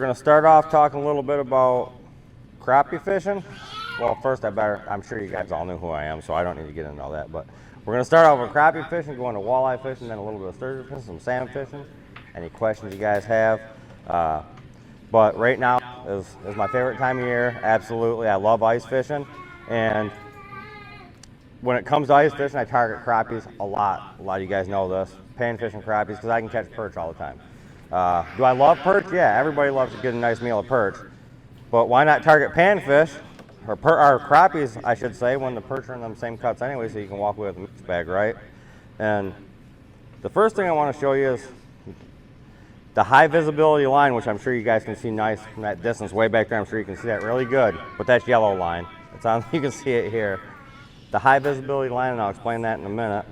going to start off talking a little bit about crappie fishing. Well, first I'm sure you guys all knew who I am, so I don't need to get into all that, but we're going to start off with crappie fishing, going to walleye fishing, then a little bit of sturgeon fishing, some salmon fishing. Any questions you guys have? But right now is my favorite time of year. Absolutely, I love ice fishing, and when it comes to ice fishing, I target crappies a lot. A lot of you guys know this. Panfish and crappies, because I can catch perch all the time. Do I love perch? Yeah, everybody loves to get a nice meal of perch. But why not target panfish, or crappies, I should say, when the perch are in them same cuts anyway, so you can walk away with a mixed bag, right? And the first thing I want to show you is the high visibility line, which I'm sure you guys can see nice from that distance way back there. I'm sure you can see that really good. But that's yellow line. It's on. You can see it here. The high visibility line, and I'll explain that in a minute.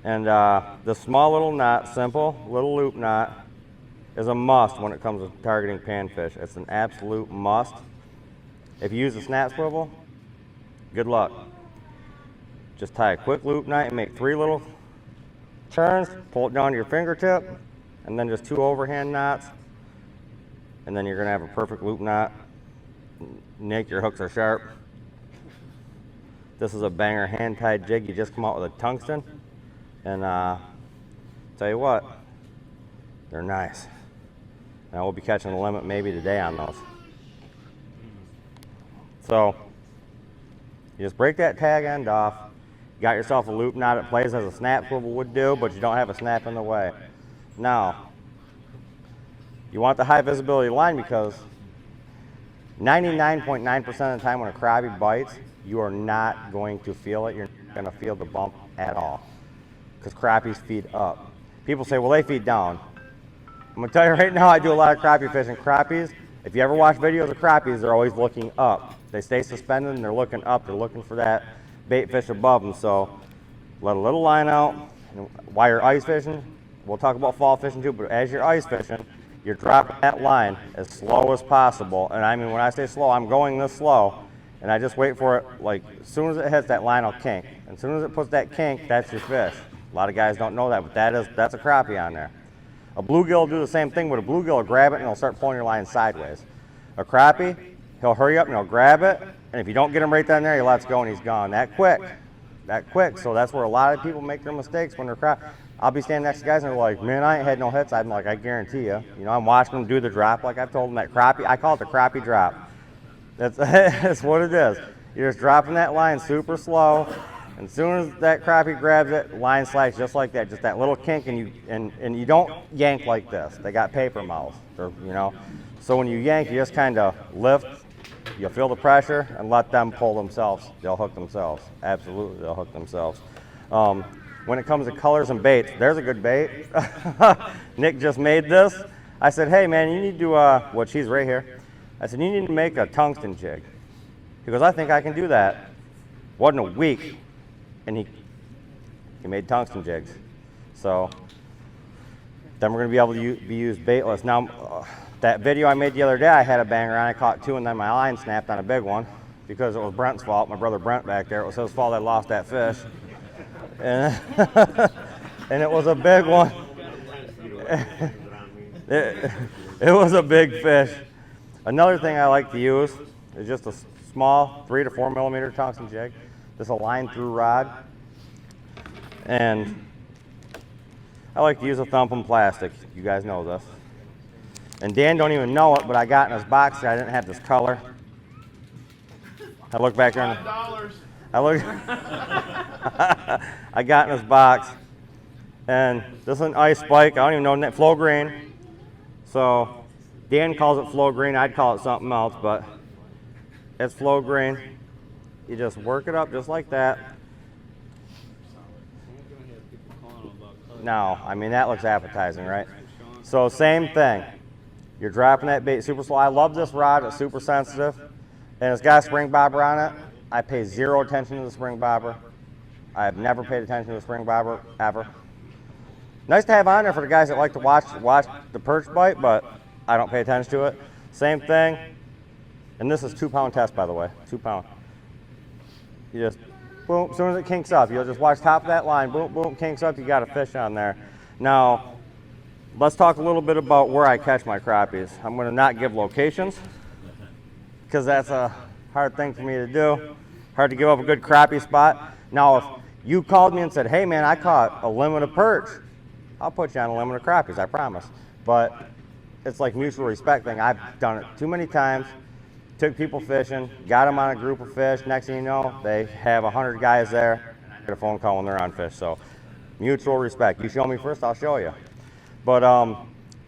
And the small little knot, simple little loop knot, is a must when it comes to targeting panfish. It's an absolute must. If you use a snap swivel, good luck. Just tie a quick loop knot and make 3 little turns, pull it down to your fingertip, and then just 2 overhand knots, and then you're gonna have a perfect loop knot. Nick, your hooks are sharp. This is a banger hand-tied jig. You just come out with a tungsten, and tell you what, they're nice. Now we'll be catching the limit maybe today on those. So you just break that tag end off. You got yourself a loop knot that plays as a snap swivel would do, but you don't have a snap in the way. Now, you want the high visibility line because 99.9% of the time when a crappie bites, you are not going to feel it. You're not going to feel the bump at all, because crappies feed up. People say, well, they feed down. I'm going to tell you right now, I do a lot of crappie fishing. Crappies, if you ever watch videos of crappies, they're always looking up. They stay suspended and they're looking up. They're looking for that bait fish above them. So let a little line out. And while you're ice fishing, we'll talk about fall fishing too, but as you're ice fishing, you're dropping that line as slow as possible. And I mean, when I say slow, I'm going this slow. And I just wait for it, like, as soon as it hits that line, I'll kink. And as soon as it puts that kink, that's your fish. A lot of guys don't know that, but that's a crappie on there. A bluegill will do the same thing, but a bluegill will grab it and he'll start pulling your line sideways. A crappie, he'll hurry up and he'll grab it, and if you don't get him right down there, he lets go and he's gone. That quick. So that's where a lot of people make their mistakes when they're crappie. I'll be standing next to guys and they're like, man, I ain't had no hits. I'm like, I guarantee you. You know, I'm watching them do the drop like I've told them that crappie. I call it the crappie drop. That's what it is. You're just dropping that line super slow, and as soon as that crappie grabs it, line slides just like that, just that little kink, and you don't yank like this. They got paper mouths, you know. So when you yank, you just kind of lift. You'll feel the pressure and let them pull themselves. They'll hook themselves. Absolutely, they'll hook themselves. When it comes to colors and baits, there's a good bait. Nick just made this. I said, hey man, you need to, well, she's right here. I said, you need to make a tungsten jig. He goes, I think I can do that. Wasn't a week, and he made tungsten jigs. So then we're gonna be able to be used baitless. Now, that video I made the other day, I had a banger on, I caught 2 and then my line snapped on a big one because it was Brent's fault, my brother Brent back there. It was his fault I lost that fish. And, and it was a big one. It was a big fish. Another thing I like to use is just a small 3 to 4 millimeter tungsten jig. Just a line through rod. And I like to use a thumping plastic. You guys know this. And Dan don't even know it, but I got in his box. I didn't have this color. I look back there. I got in his box. And this is an ice spike. I don't even know, flow green. So Dan calls it flow green. I'd call it something else, but it's flow green. You just work it up just like that. No, I mean, that looks appetizing, right? So same thing. You're dropping that bait super slow. I love this rod. It's super sensitive, and it's got a spring bobber on it. I pay 0 attention to the spring bobber. I have never paid attention to the spring bobber ever. Nice to have on there for the guys that like to watch the perch bite, but I don't pay attention to it. Same thing, and this is 2-pound test, by the way, 2 pound. You just, boom, as soon as it kinks up, you'll just watch top of that line, boom, boom, kinks up, you got a fish on there. Now, let's talk a little bit about where I catch my crappies. I'm going to not give locations because that's a hard thing for me to do. Hard to give up a good crappie spot. Now, if you called me and said, hey man, I caught a limit of perch, I'll put you on a limit of crappies, I promise. But it's like mutual respect thing. I've done it too many times. Took people fishing, got them on a group of fish. Next thing you know, they have 100 guys there, and I get a phone call when they're on fish. So mutual respect. You show me first, I'll show you. But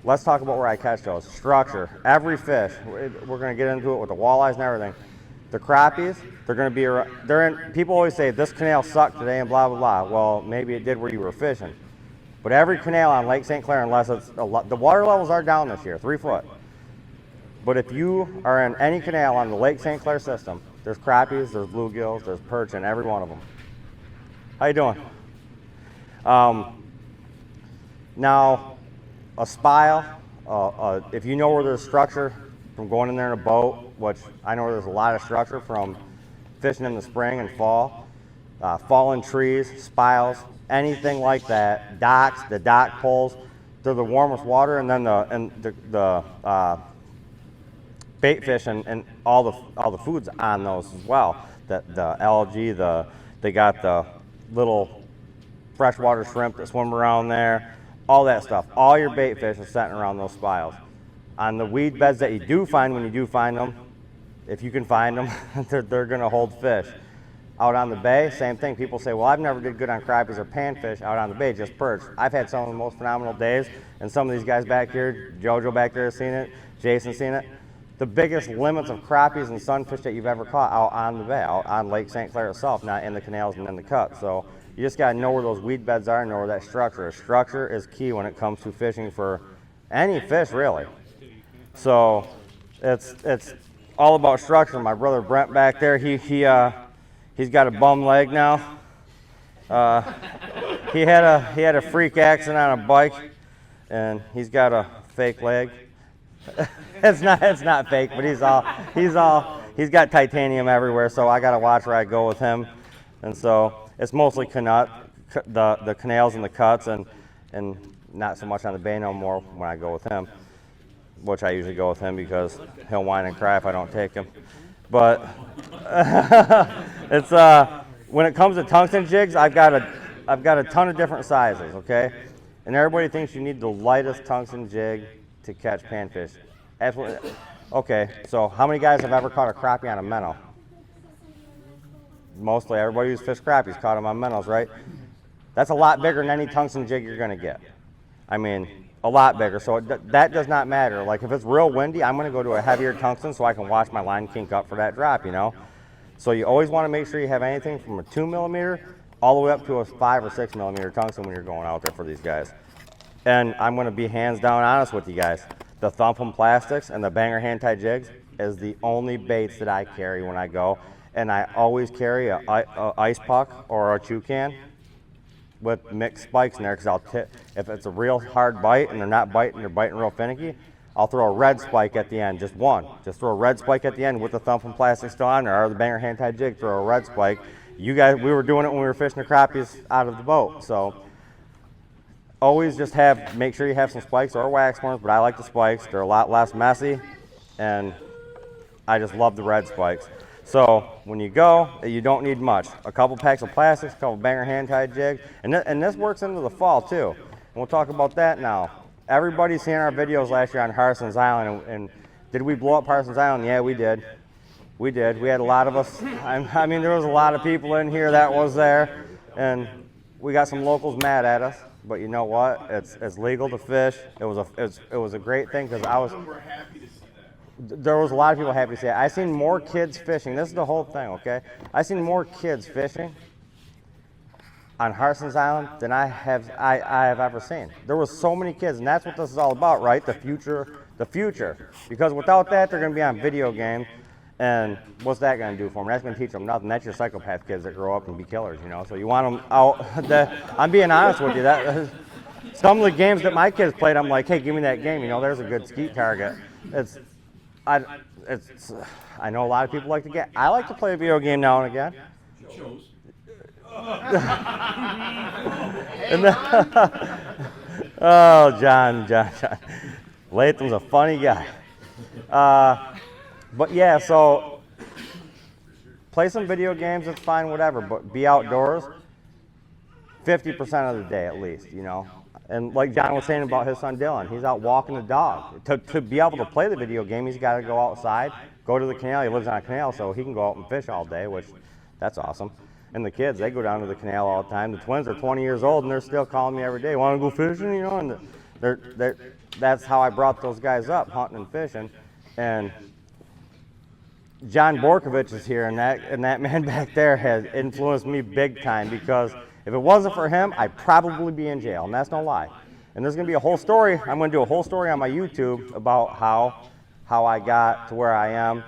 let's talk about where I catch those. Structure. Every fish, we're going to get into it with the walleyes and everything. The crappies, they're going to be, they're in, people always say this canal sucked today and blah, blah, blah. Well, maybe it did where you were fishing. But every canal on Lake St. Clair, unless it's, the water levels are down this year, 3 foot. But if you are in any canal on the Lake St. Clair system, there's crappies, there's bluegills, there's perch in every one of them. How you doing? Now, a spile, if you know where there's structure from going in there in a boat, which I know there's a lot of structure from fishing in the spring and fall, fallen trees, spiles, anything like that, docks, the dock poles, they're the warmest water, and then the bait fish and all the foods on those as well. The algae, they got the little freshwater shrimp that swim around there, all that stuff. All your bait fish are sitting around those spiles. On the weed beds that you do find, when you do find them, if you can find them, they're going to hold fish. Out on the bay, same thing. People say, well, I've never did good on crappies or panfish out on the bay, just perch. I've had some of the most phenomenal days, and some of these guys back here, Jojo back there has seen it, Jason's seen it. The biggest limits of crappies and sunfish that you've ever caught out on the bay, out on Lake St. Clair itself, not in the canals and in the cuts. So you just got to know where those weed beds are and know where that structure is. Structure is key when it comes to fishing for any fish, really. So it's all about structure. My brother Brent back there, he's got a bum leg now. He had a freak accident on a bike, and he's got a fake leg. It's not fake, but he's got titanium everywhere, so I got to watch where I go with him. And so it's mostly the canals and the cuts, and not so much on the bay no more when I go with him, which I usually go with him because he'll whine and cry if I don't take him. But it's when it comes to tungsten jigs, I've got a ton of different sizes, okay? And everybody thinks you need the lightest tungsten jig to catch panfish. Absolutely. Okay, so how many guys have ever caught a crappie on a minnow? Mostly everybody who's fished crappies caught them on minnows, right? That's a lot bigger than any tungsten jig you're going to get. I mean, a lot bigger. So that does not matter. Like if it's real windy, I'm going to go to a heavier tungsten so I can watch my line kink up for that drop, you know? So you always want to make sure you have anything from a 2 millimeter all the way up to a 5 or 6 millimeter tungsten when you're going out there for these guys. And I'm going to be hands down honest with you guys. The Thumpum plastics and the banger hand tie jigs is the only baits that I carry when I go. And I always carry a ice puck or a chew can with mixed spikes in there, because if it's a real hard bite and they're not biting, they're biting real finicky, I'll throw a red spike at the end, just one. Just throw a red spike at the end with the Thumpum plastic still on there, or the banger hand tie jig, throw a red spike. You guys, we were doing it when we were fishing the crappies out of the boat. So always just make sure you have some spikes or wax horns, but I like the spikes. They're a lot less messy, and I just love the red spikes. So when you go, you don't need much. A couple packs of plastics, a couple banger hand tied jigs, and this works into the fall too. And we'll talk about that now. Everybody's seen our videos last year on Harson's Island, and did we blow up Harson's Island? Yeah, we did. We did. We had a lot of us. I mean, there was a lot of people in here that was there, and we got some locals mad at us. But you know what? It's legal to fish. It was a great thing because there was a lot of people happy to see it. I seen more kids fishing. This is the whole thing, okay? I seen more kids fishing on Harson's Island than I have ever seen. There was so many kids, and that's what this is all about, right? The future. Because without that, they're going to be on video games, and what's that going to do for them? That's going to teach them nothing. That's your psychopath kids that grow up and be killers, you know? So you want them out. I'm being honest with you. Some of the games that my kids played, I'm like, hey, give me that game. You know, there's a good skeet target. I know a lot of people like to get. I like to play a video game now and again. Oh, John. Latham's a funny guy. But yeah, so play some video games, it's fine, whatever, but be outdoors 50% of the day at least, you know. And like John was saying about his son Dylan, he's out walking the dog. To be able to play the video game, he's got to go outside, go to the canal. He lives on a canal, so he can go out and fish all day, which that's awesome. And the kids, they go down to the canal all the time. The twins are 20 years old, and they're still calling me every day, want to go fishing, you know? And that's how I brought those guys up, hunting and fishing. And John Borkovich is here, and that man back there has influenced me big time, because if it wasn't for him, I'd probably be in jail, and that's no lie. And there's going to be a whole story. I'm going to do a whole story on my YouTube about how I got to where I am.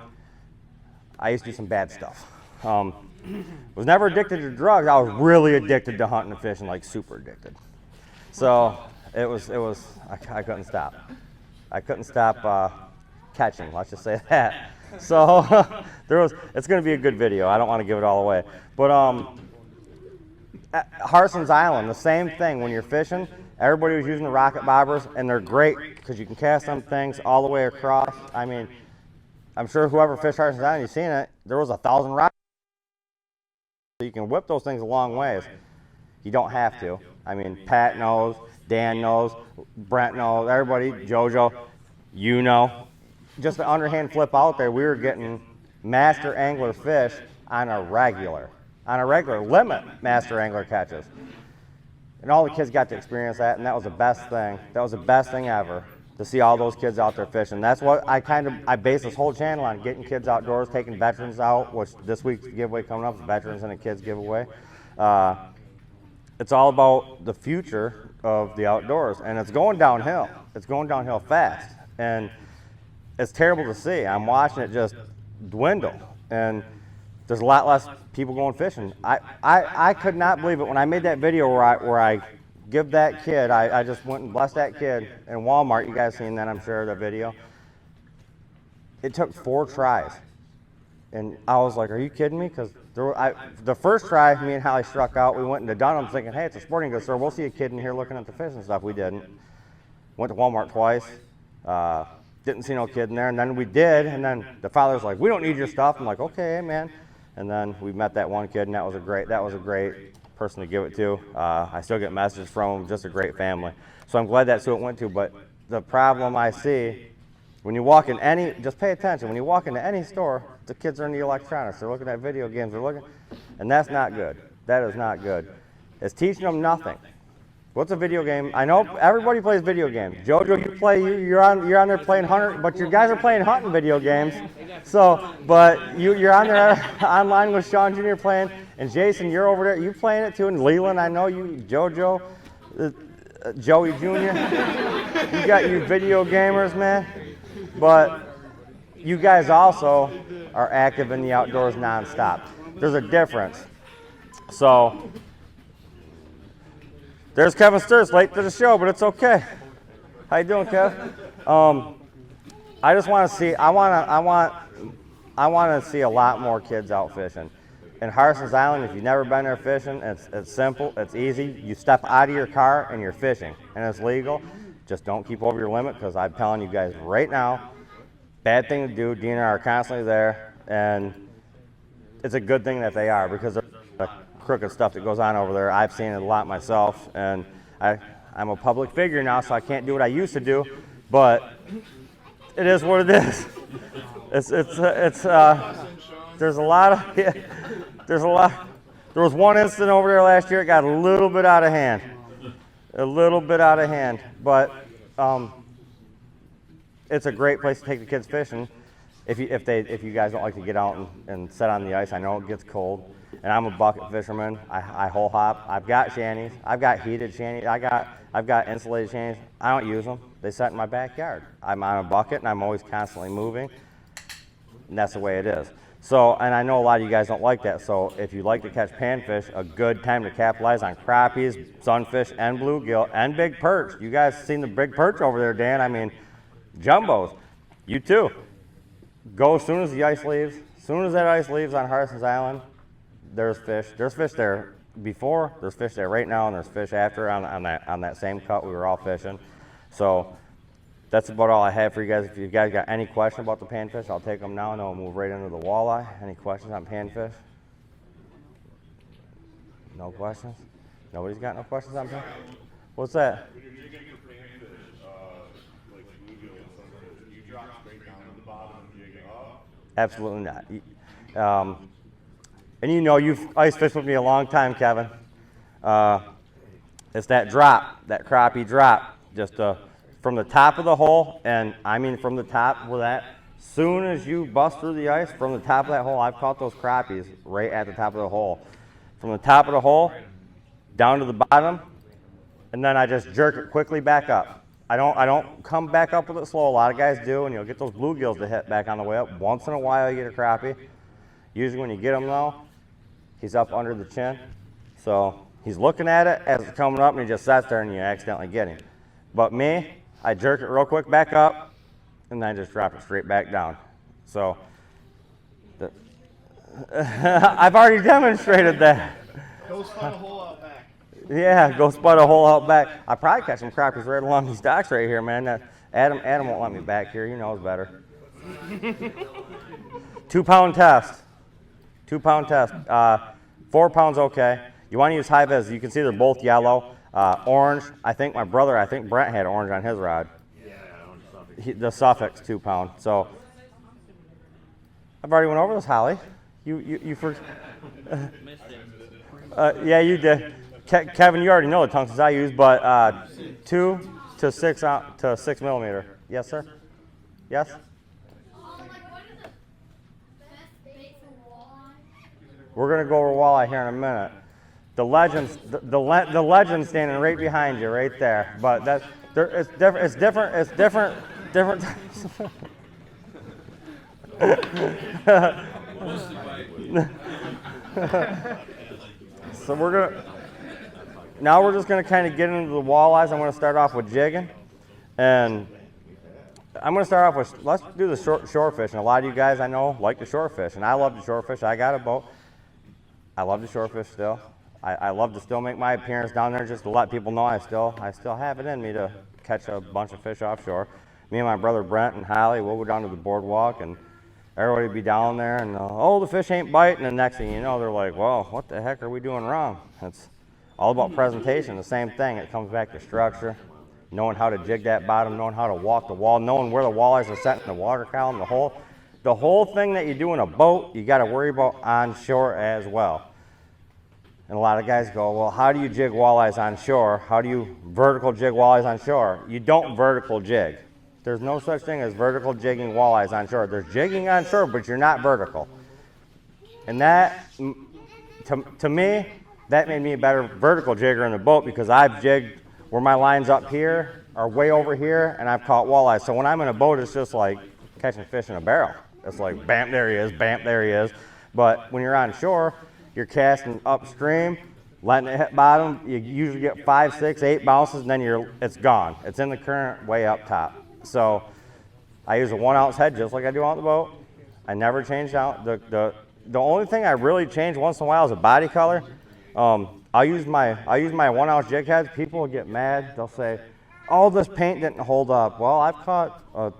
I used to do some bad stuff. Was never addicted to drugs. I was really addicted to hunting and fishing, like super addicted. So it was I couldn't stop. I couldn't stop catching, let's just say that. So it's going to be a good video. I don't want to give it all away. But at Harson's Island, the same thing. When you're fishing, everybody was using the rocket bobbers, and they're great because you can cast them things all the way across. I mean, I'm sure whoever fished Harson's Island, you've seen it. There was 1,000 rockets. So you can whip those things a long ways. You don't have to. I mean, Pat knows, Dan knows, Brent knows, everybody, JoJo, you know. Just an underhand flip out there, we were getting master angler fish on a regular limit master angler catches. And all the kids got to experience that, and that was the best thing. That was the best thing ever, to see all those kids out there fishing. That's what I base this whole channel on, getting kids outdoors, taking veterans out, which this week's giveaway coming up is veterans and a kids giveaway. It's all about the future of the outdoors, and it's going downhill. It's going downhill fast, and it's terrible to see. I'm watching it just dwindle, and there's a lot less people going fishing. I could not believe it when I made that video where I give that kid, I just went and blessed that kid in Walmart. You guys seen that, I'm sure, the video. It took 4 tries. And I was like, are you kidding me? Because the first try, me and Hallie struck out. We went into Dunham thinking, hey, it's a sporting goods store. We'll see a kid in here looking at the fish and stuff. We didn't. Went to Walmart twice. Didn't see no kid in there. And then we did. And then the father's like, we don't need your stuff. I'm like, okay, man. And then we met that one kid, and that was a great person to give it to. I still get messages from them, just a great family. So I'm glad that's who it went to. But the problem I see, when you walk in just pay attention, when you walk into any store, the kids are in the electronics, they're looking at video games, and that's not good. That is not good. It's teaching them nothing. What's a video game? I know everybody plays video games. JoJo, you're on there playing hunter, but your guys are playing hunting video games. So, but you're on there online with Shawn Jr. playing, and Jason, you're over there, you playing it too, and Leland, I know you, JoJo, Joey Jr. You got you video gamers, man. But you guys also are active in the outdoors nonstop. There's a difference. So there's Kevin Sturz, late to the show, but it's okay. How you doing, Kev? I just want to see. I want to see a lot more kids out fishing. In Harson's Island, if you've never been there fishing, it's simple, it's easy. You step out of your car and you're fishing, and it's legal. Just don't keep over your limit, because I'm telling you guys right now, bad thing to do. DNR are constantly there, and it's a good thing that they are, because there's the crooked stuff that goes on over there. I've seen it a lot myself, and I'm a public figure now, so I can't do what I used to do, but it is what it is. There's a lot of, there was one incident over there last year. It got a little bit out of hand. But it's a great place to take the kids fishing if you guys don't like to get out and sit on the ice. I know it gets cold, and I'm a bucket fisherman. I hole hop. I've got shanties. I've got heated shanties. I've got insulated shanties. I don't use them. They sit in my backyard. I'm on a bucket, and I'm always constantly moving, and that's the way it is. So, and I know a lot of you guys don't like that, so if you like to catch panfish, a good time to capitalize on crappies, sunfish, and bluegill, and big perch. You guys seen the big perch over there, Dan? I mean, jumbos. You too. Go as soon as the ice leaves. As soon as that ice leaves on Harson's Island, there's fish. There's fish there before, there's fish there right now, and there's fish after on that same cut we were all fishing. So that's about all I have for you guys. If you guys got any questions about the panfish, I'll take them now, and then we'll move right into the walleye. Any questions on panfish? No questions? Nobody's got no questions on panfish? What's that? When you're jigging for panfish, like bluegill and sunfish, you drop straight down to the bottom and jig up? Absolutely not. And you know, you've ice fished with me a long time, Kevin. It's that drop, that crappie drop, just from the top of the hole, and I mean from the top where that, soon as you bust through the ice, from the top of that hole, I've caught those crappies right at the top of the hole. From the top of the hole, down to the bottom, and then I just jerk it quickly back up. I don't come back up with it slow. A lot of guys do, and you'll get those bluegills to hit back on the way up. Once in a while you get a crappie. Usually when you get him though, he's up under the chin. So he's looking at it as it's coming up and he just sits there and you accidentally get him. But me, I jerk it real quick back up and then I just drop it straight back down. So I've already demonstrated that. Go spot a hole out back. Yeah, go spot a hole out back. I probably catch some crappies right along these docks right here, man. Adam won't let me back here. He knows better. 2 pound test. 2 pound test. 4 pounds okay. You want to use high vis. You can see they're both yellow. Orange. I think Brent had orange on his rod. Yeah, the suffix 2 pound. So I've already went over this, Holly. You first. Yeah, you did. Kevin, you already know the tungstens I use, but 2 to 6 millimeter. Yes, sir. Yes. We're gonna go over walleye here in a minute. The legend's standing right behind you, right there. But it's different. It's different. So we're just gonna kind of get into the walleyes. I'm gonna start off with jigging, and I'm gonna start off with, let's do the shore fish. And a lot of you guys I know like the shore fish, and I love the shore fish. I got a boat. I love the shore fish still. I love to still make my appearance down there just to let people know I still have it in me to catch a bunch of fish offshore. Me and my brother Brent and Holly, we'll go down to the boardwalk and everybody will be down there and, oh, the fish ain't biting. And the next thing you know, they're like, well, what the heck are we doing wrong? It's all about presentation, the same thing. It comes back to structure, knowing how to jig that bottom, knowing how to walk the wall, knowing where the walleyes are set in the water column, the whole thing that you do in a boat, you got to worry about on shore as well. And a lot of guys go, well, how do you jig walleyes on shore? How do you vertical jig walleyes on shore? You don't vertical jig. There's no such thing as vertical jigging walleyes on shore. There's jigging on shore, but you're not vertical. And that, to me, that made me a better vertical jigger in the boat because I've jigged where my line's up here or way over here, and I've caught walleyes. So when I'm in a boat, it's just like catching fish in a barrel. It's like, bam, there he is, bam, there he is. But when you're on shore, you're casting upstream, letting it hit bottom. You usually get 5, 6, 8 bounces, and then it's gone. It's in the current way up top. So I use a 1 ounce head just like I do on the boat. I never change out. The only thing I really change once in a while is a body color. I'll use my 1 ounce jig heads. People will get mad. They'll say, oh, this paint didn't hold up. Well, I've caught 1.5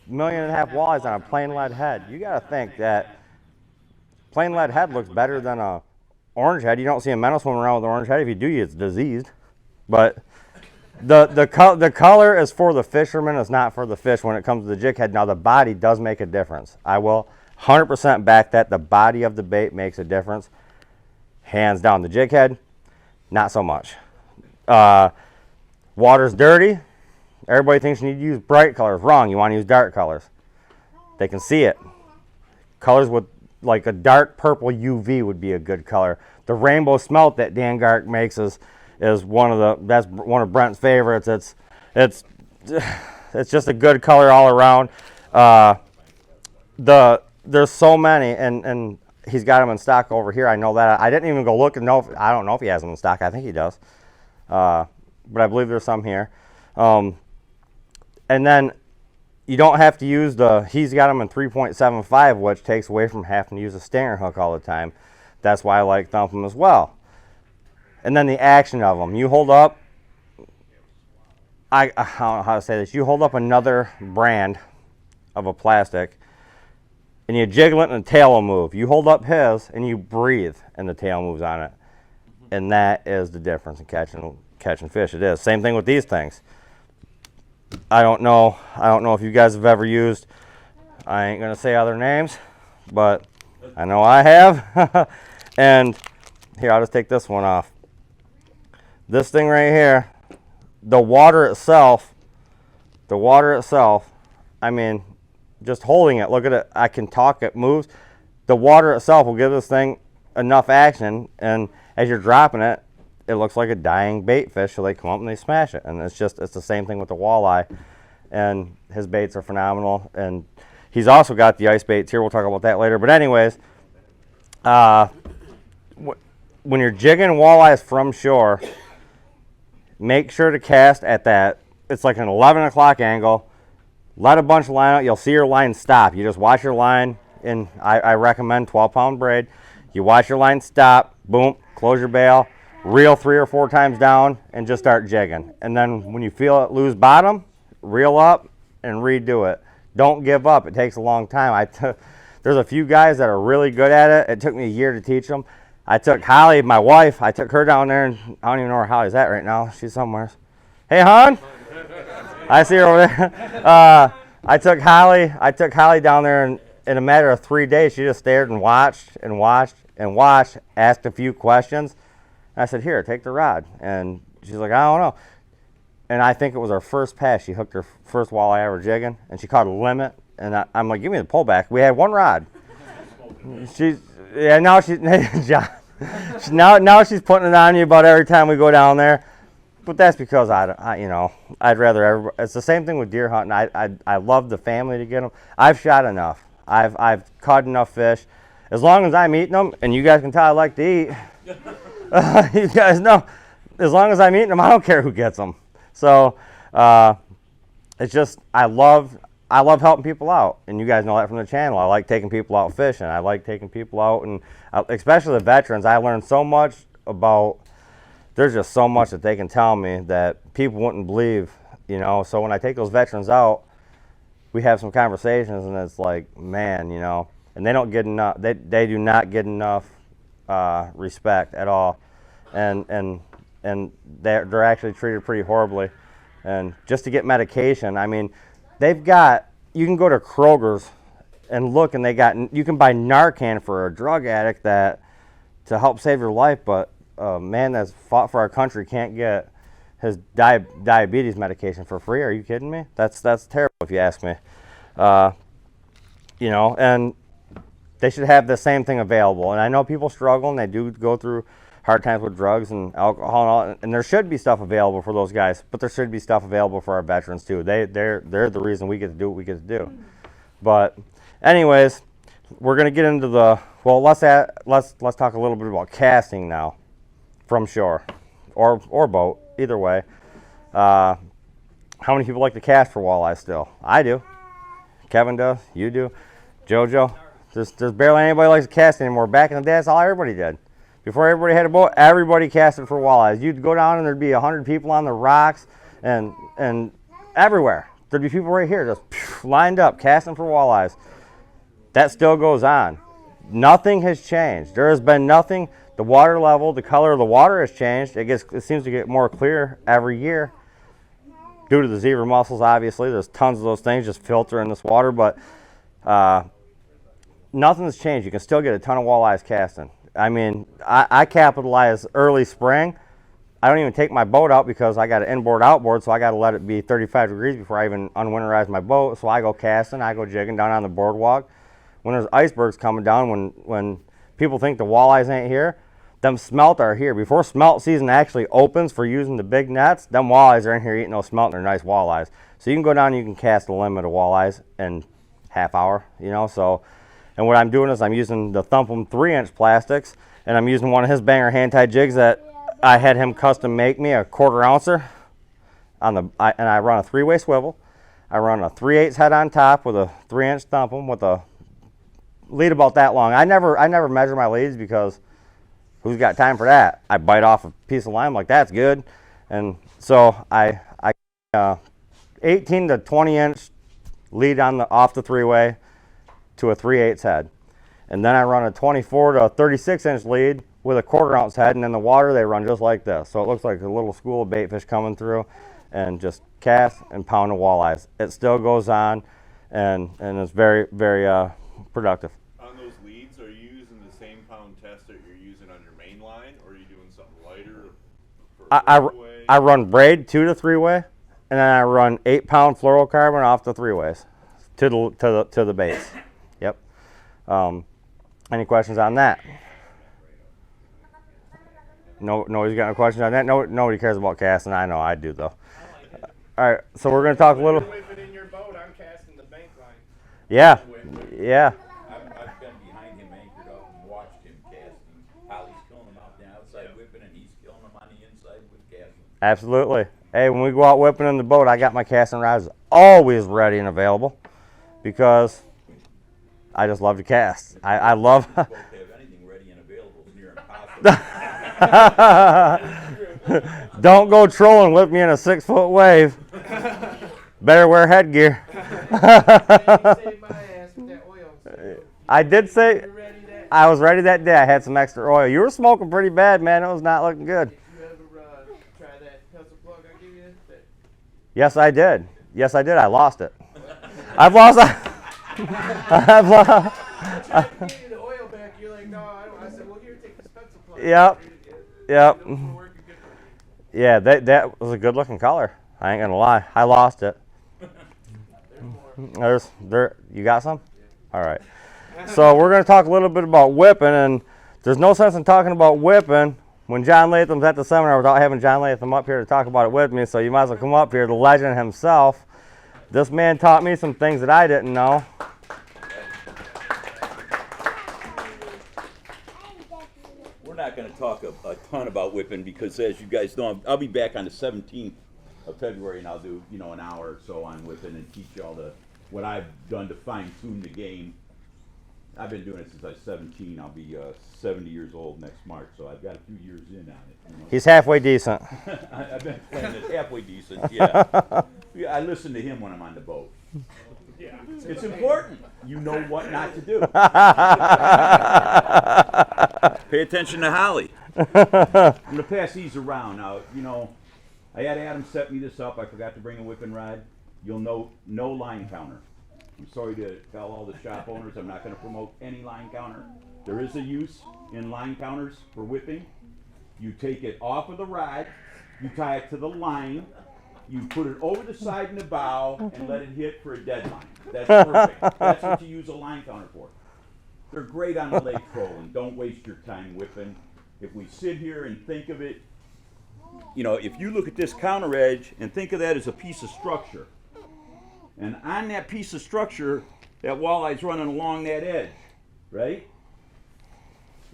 million walleyes on a plain lead head. You got to think that plain lead head looks better than a orange head. You don't see a minnow swimming around with an orange head. If you do, it's diseased. But the color is for the fisherman. It's not for the fish when it comes to the jig head. Now, the body does make a difference. I will 100% back that. The body of the bait makes a difference. Hands down. The jig head, not so much. Water's dirty. Everybody thinks you need to use bright colors. Wrong. You want to use dark colors. They can see it. Colors with like a dark purple UV would be a good color. The rainbow smelt that Dan Gark makes is one of Brent's favorites. It's just a good color all around. There's so many, and he's got them in stock over here. I know that. I didn't even go look and know. I don't know if he has them in stock. I think he does, but I believe there's some here. And then you don't have to use he's got them in 3.75, which takes away from having to use a stinger hook all the time. That's why I like thump them as well. And then the action of them. You hold up, I don't know how to say this. You hold up another brand of a plastic, and you jiggle it and the tail will move. You hold up his and you breathe and the tail moves on it. And that is the difference in catching fish. It is. Same thing with these things. I don't know if you guys have ever used, I ain't gonna say other names, but I know I have. And here, I'll just take this one off. This thing right here, the water itself, I mean, just holding it, look at it, I can talk, it moves. The water itself will give this thing enough action, and as you're dropping it, it looks like a dying bait fish, so they come up and they smash it. And it's the same thing with the walleye. And his baits are phenomenal. And he's also got the ice baits here. We'll talk about that later. But anyways, when you're jigging walleyes from shore, make sure to cast at that, it's like an 11 o'clock angle. Let a bunch of line out. You'll see your line stop. You just watch your line, and I recommend 12-pound braid. You watch your line stop, boom, close your bail, reel 3 or 4 times down, and just start jigging. And then when you feel it lose bottom, reel up and redo it. Don't give up. It takes a long time. There's a few guys that are really good at it. It took me a year to teach them. I took Holly, my wife, I took her down there, and I don't even know where Holly's at right now. She's somewhere. Hey, hon. I see her over there. I took Holly down there, and in a matter of 3 days, she just stared and watched and watched and watched, asked a few questions. And I said, here, take the rod. And she's like, I don't know. And I think it was her first pass. She hooked her first walleye ever jigging, and she caught a limit. And I'm like, give me the pullback. We had one rod. Now she's now she's putting it on you about every time we go down there. But that's because I'd rather it's the same thing with deer hunting. I love the family to get them. I've shot enough. I've caught enough fish. As long as I'm eating them, and you guys can tell I like to eat. You guys know, as long as I'm eating them, I don't care who gets them. So it's just I love helping people out, and you guys know that from the channel. I like taking people out fishing. I like taking people out, and especially the veterans. I learned so much about. There's just so much that they can tell me that people wouldn't believe, So when I take those veterans out, we have some conversations, and it's like, man, and they don't get enough. They do not get enough respect at all, and they're actually treated pretty horribly. And just to get medication, I mean, you can go to Kroger's and look, and you can buy Narcan for a drug addict to help save your life, but a man that's fought for our country can't get his diabetes medication for free. Are you kidding me? That's terrible if you ask me. And they should have the same thing available. And I know people struggle, and they do go through hard times with drugs and alcohol and all, and there should be stuff available for those guys, but there should be stuff available for our veterans too. They're the reason we get to do what we get to do. But anyways, we're gonna get into let's talk a little bit about casting now from shore or boat, either way. How many people like to cast for walleye still? I do. Kevin does. You do. JoJo. There's barely anybody likes to cast anymore. Back in the day, that's all everybody did. Before everybody had a boat, everybody casted for walleyes. You'd go down and there'd be 100 people on the rocks and everywhere. There'd be people right here just lined up casting for walleyes. That still goes on. Nothing has changed. There has been nothing. The water level, the color of the water has changed. It seems to get more clear every year due to the zebra mussels, obviously. There's tons of those things just filter in this water, but nothing's changed. You can still get a ton of walleyes casting. I mean, I capitalize early spring. I don't even take my boat out because I got an inboard outboard, so I got to let it be 35 degrees before I even unwinterize my boat. So I go casting, I go jigging down on the boardwalk. When there's icebergs coming down, when people think the walleyes ain't here, them smelt are here. Before smelt season actually opens for using the big nets, them walleyes are in here eating those smelt, and they're nice walleyes. So you can go down and you can cast a limit of walleyes in half hour, so. And what I'm doing is I'm using the Thumpum 3-inch plastics, and I'm using one of his banger hand-tied jigs that I had him custom make me, a 1/4 ouncer. And I run a 3-way swivel. I run a 3/8 head on top with a 3-inch Thumpum with a lead about that long. I never measure my leads because Who's got time for that? I bite off a piece of line like that's good, and so I 18 to 20 inch lead on off the 3-way to a 3/8 head, and then I run a 24 to 36 inch lead with a 1/4 ounce head, and in the water they run just like this. So it looks like a little school of bait fish coming through, and just cast and pound the walleyes. It still goes on, and it's very productive. On those leads, are you using the same pound test that you're using on your main line, or are you doing something lighter? I run braid 2 to 3-way, and then I run 8-pound fluorocarbon off the 3-ways to the base. Yep. Any questions on that? Nobody's got no questions on that. Nobody cares about casting. I know I do though. All right, so we're going to talk a little. Whip it in your boat, I'm casting the bank line. Yeah. I've been behind him anchored up and watched him casting. Holly's killing him out the outside whipping, and he's killing him on the inside with casting. Absolutely. Hey, when we go out whipping in the boat, I got my casting rods always ready and available because I just love to cast. I love. Both have anything ready and available is near impossible. Don't go trolling with me in a 6-foot wave. Better wear headgear. I did say I was ready that day. I had some extra oil. You were smoking pretty bad, man. It was not looking good. Did you ever try that pencil plug I gave you? Yes, I did. Yes, I did. I lost it. I've lost. I've lost. I gave you the oil back. You're like, no, I don't. I said, well, here, take this pencil plug. Yep. Yeah, that was a good looking color. I ain't gonna lie. I lost it. You got some? All right. So we're gonna talk a little bit about whipping, and there's no sense in talking about whipping when John Latham's at the seminar without having John Latham up here to talk about it with me. So you might as well come up here, the legend himself. This man taught me some things that I didn't know. We're not going to talk a ton about whipping because, as you guys know, I'll be back on the 17th of February, and I'll do an hour or so on whipping and teach y'all what I've done to fine tune the game. I've been doing it since I was 17. I'll be 70 years old next March, so I've got a few years in on it. He's halfway decent. I've been playing it halfway decent. Yeah. I listen to him when I'm on the boat. Yeah. It's important. You know what not to do. Pay attention to Holly. I'm going to pass these around. Now, I had Adam set me this up. I forgot to bring a whipping rod. You'll know no line counter. I'm sorry to tell all the shop owners I'm not going to promote any line counter. There is a use in line counters for whipping. You take it off of the rod, you tie it to the line, you put it over the side and the bow, and let it hit for a deadline. That's perfect. That's what you use a line counter for. They're great on the lake trolling. Don't waste your time whipping. If we sit here and think of it, if you look at this counter edge and think of that as a piece of structure, and on that piece of structure, that walleye's running along that edge, right?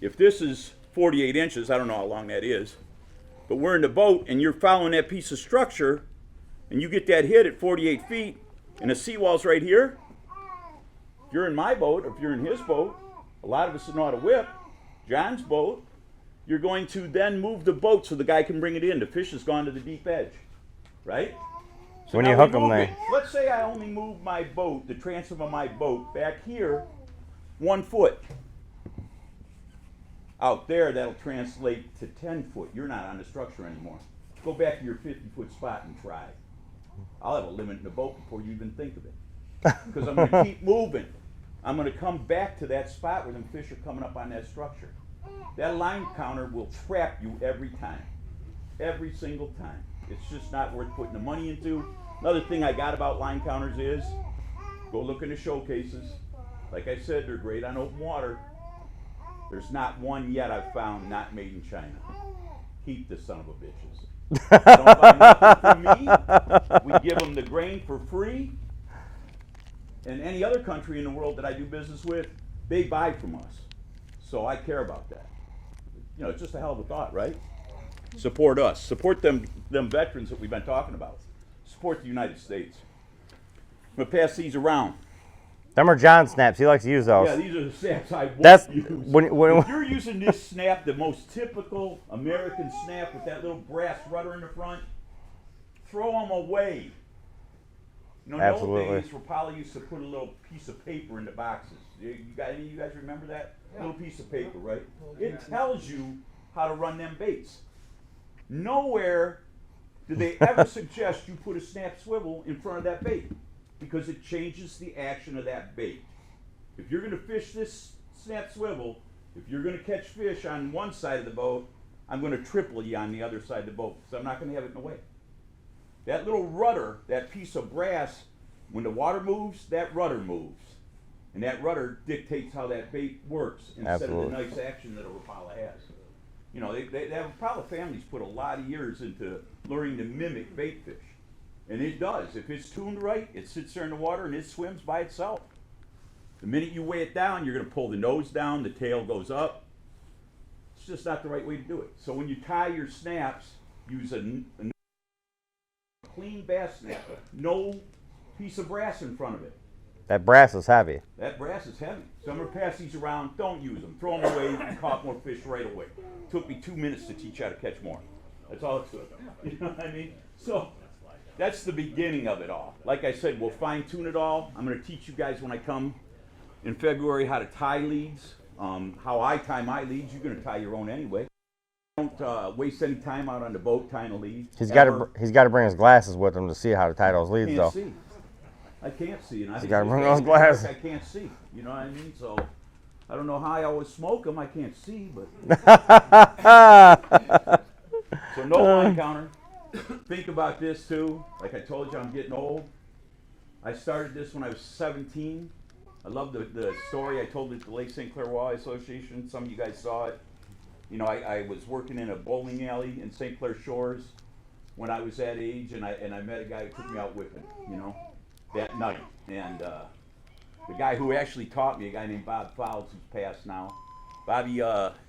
If this is 48 inches, I don't know how long that is, but we're in the boat and you're following that piece of structure and you get that hit at 48 feet and the seawall's right here. If you're in my boat, or if you're in his boat, a lot of us know how to whip. John's boat, you're going to then move the boat so the guy can bring it in. The fish has gone to the deep edge, right? So when you hook them there. Let's say I only move my boat, the transom of my boat, back here 1 foot. Out there, that'll translate to 10 foot. You're not on the structure anymore. Go back to your 50-foot spot and try. I'll have a limit in the boat before you even think of it. Because I'm going to keep moving. I'm going to come back to that spot where them fish are coming up on that structure. That line counter will trap you every time. Every single time. It's just not worth putting the money into. Another thing I got about line counters is, go look in the showcases. Like I said, they're great on open water. There's not one yet I've found not made in China. Keep the son of a bitches. Don't buy nothing from me. We give them the grain for free. And any other country in the world that I do business with, they buy from us. So I care about that. It's just a hell of a thought, right? Support us. Support them veterans that we've been talking about. Support the United States. I'm going to pass these around. Them are John snaps. He likes to use those. Yeah, these are the snaps I won't That's use. when If you're using this snap, the most typical American snap with that little brass rudder in the front, throw them away. You know, in the old Absolutely. days, where Polly used to put a little piece of paper in the boxes. Any of you guys remember that? Little piece of paper, right? It tells you how to run them baits. Nowhere did they ever suggest you put a snap swivel in front of that bait, because it changes the action of that bait. If you're going to fish this snap swivel, if you're going to catch fish on one side of the boat, I'm going to triple you on the other side of the boat, because I'm not going to have it in the way. That little rudder, that piece of brass, when the water moves, that rudder moves. And that rudder dictates how that bait works instead Absolutely. of the nice action that a Rapala has. You know, the Rapala families put a lot of years into learning to mimic bait fish. And it does. If it's tuned right, it sits there in the water and it swims by itself. The minute you weigh it down, you're going to pull the nose down, the tail goes up. It's just not the right way to do it. So when you tie your snaps, use a clean bass snap, no piece of brass in front of it. that brass is heavy. That brass is heavy. So I'm going to pass these around. Don't use them. Throw them away. You caught more fish right away. Took me 2 minutes to teach how to catch more. That's all it took. You know what I mean? So that's the beginning of it all. Like I said, we'll fine tune it all. I'm going to teach you guys when I come in February how to tie leads, how I tie my leads. You're going to tie your own anyway. Don't waste any time out on the boat tying a lead. He's got to bring his glasses with him to see how to tie those leads, Can't though. see. I can't see, and I He's gotta bring those glasses. I can't see. You know what I mean? So I don't know how I always smoke them. I can't see, but so no line counter. Think about this too. Like I told you, I'm getting old. I started this when I was 17. I love the story I told at the Lake St. Clair Walleye Association. Some of you guys saw it. You know, I was working in a bowling alley in St. Clair Shores when I was that age, and I met a guy who took me out whipping, you know, that night. And the guy who actually taught me, a guy named Bob Fowles, who's passed now, Bobby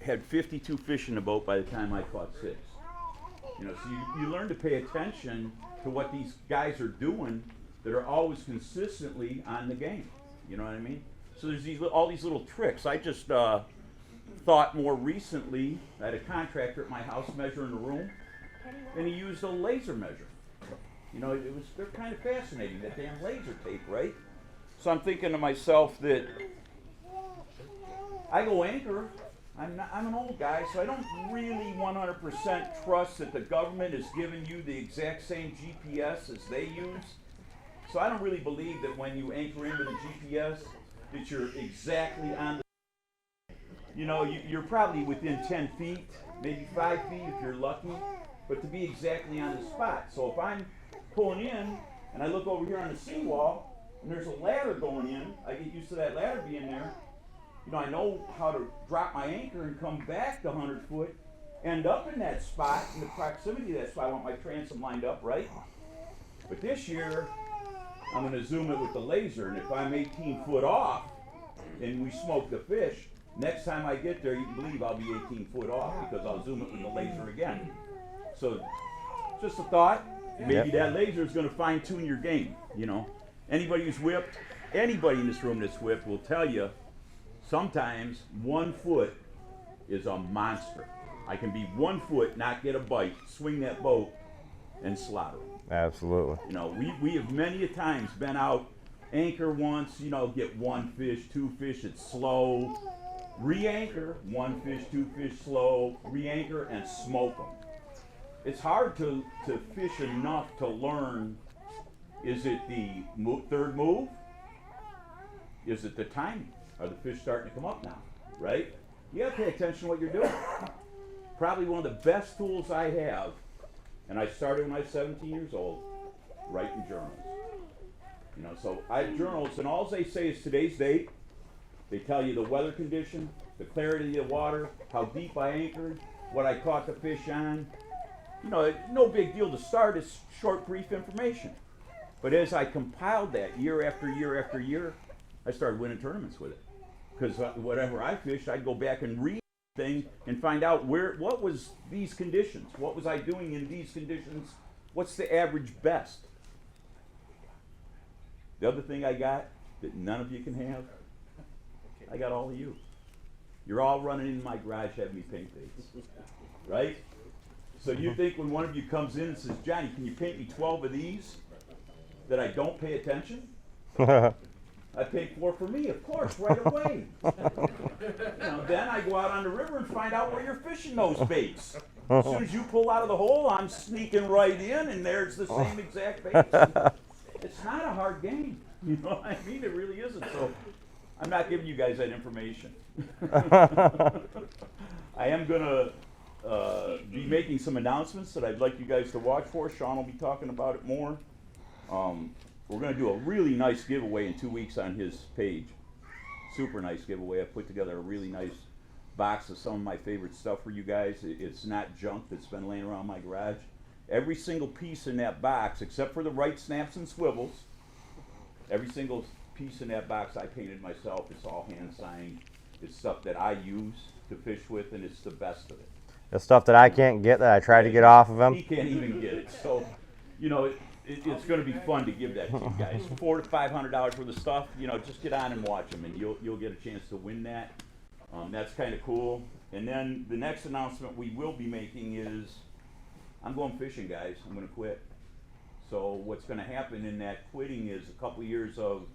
had 52 fish in the boat by the time I caught 6. You know, so you learn to pay attention to what these guys are doing that are always consistently on the game. You know what I mean? So there's all these little tricks. I just thought more recently, I had a contractor at my house measuring the room, and he used a laser measure. You know, they're kind of fascinating, that damn laser tape, right? So I'm thinking to myself that I go anchor. I'm an old guy, so I don't really 100% trust that the government is giving you the exact same GPS as they use. So I don't really believe that when you anchor into the GPS that you're exactly on the, you know, you're probably within 10 feet, maybe 5 feet if you're lucky, but to be exactly on the spot. So if I'm pulling in and I look over here on the seawall and there's a ladder going in, I get used to that ladder being there. You know, I know how to drop my anchor and come back to 100 foot, end up in that spot, in the proximity of that spot. I want my transom lined up right. But this year, I'm going to zoom it with the laser, and if I'm 18 foot off and we smoke the fish, next time I get there, you can believe I'll be 18 foot off because I'll zoom it with the laser again. So, just a thought. Maybe that laser is going to fine tune your game. You know, anybody who's whipped, anybody in this room that's whipped will tell you sometimes 1 foot is a monster. I can be 1 foot, not get a bite, swing that boat, and slaughter it. Absolutely. You know, we have many a times been out, anchor once, you know, get 1 fish, 2 fish, it's slow. Re-anchor, 1 fish, 2 fish, slow. Re-anchor and smoke them. It's hard to fish enough to learn, is it the third move? Is it the timing? Are the fish starting to come up now, right? You gotta pay attention to what you're doing. Probably one of the best tools I have, and I started when I was 17 years old, writing journals. You know, so I have journals, and all they say is today's date. They tell you the weather condition, the clarity of the water, how deep I anchored, what I caught the fish on. You know, no big deal to start. It's short, brief information. But as I compiled that year after year after year, I started winning tournaments with it. Because whatever I fished, I'd go back and read thing and find out what was these conditions, what was I doing in these conditions, what's the average best. The other thing I got that none of you can have? I got all of you. You're all running in my garage having me paint baits, right? So you think when one of you comes in and says, Johnny, can you paint me 12 of these, that I don't pay attention? I paid for me, of course, right away. Then I go out on the river and find out where you're fishing those baits. As soon as you pull out of the hole, I'm sneaking right in, and there's the same exact bait. It's not a hard game. You know what I mean? It really isn't. So I'm not giving you guys that information. I am going to be making some announcements that I'd like you guys to watch for. Shawn will be talking about it more. We're going to do a really nice giveaway in 2 weeks on his page. Super nice giveaway. I put together a really nice box of some of my favorite stuff for you guys. It's not junk that's been laying around my garage. Every single piece in that box, except for the right snaps and swivels, every single piece in that box I painted myself. It's all hand signed. It's stuff that I use to fish with, and it's the best of it. The stuff that I can't get that I try to get off of him. He can't even get it. So, it's going to be fun to give that to you guys. $400 to $500 worth of stuff. Just get on and watch them, and you'll get a chance to win that. That's kind of cool. And then the next announcement we will be making is, I'm going fishing, guys. I'm going to quit. So what's going to happen in that quitting is a couple years of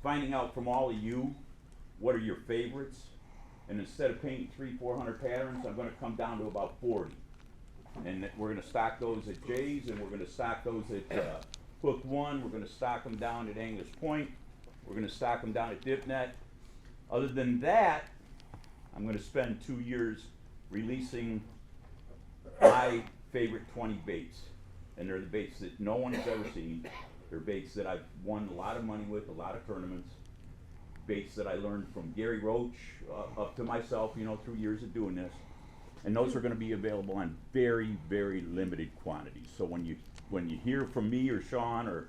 finding out from all of you what are your favorites. And instead of painting 300-400 patterns, I'm going to come down to about 40. And we're going to stock those at Jay's, and we're going to stock those at Hook 1. We're going to stock them down at Angler's Point. We're going to stock them down at DipNet. Other than that, I'm going to spend 2 years releasing my favorite 20 baits. And they're the baits that no one has ever seen. They're baits that I've won a lot of money with, a lot of tournaments. Baits that I learned from Gary Roach up to myself, through years of doing this. And those are going to be available on very, very limited quantities. So when you hear from me or Shawn or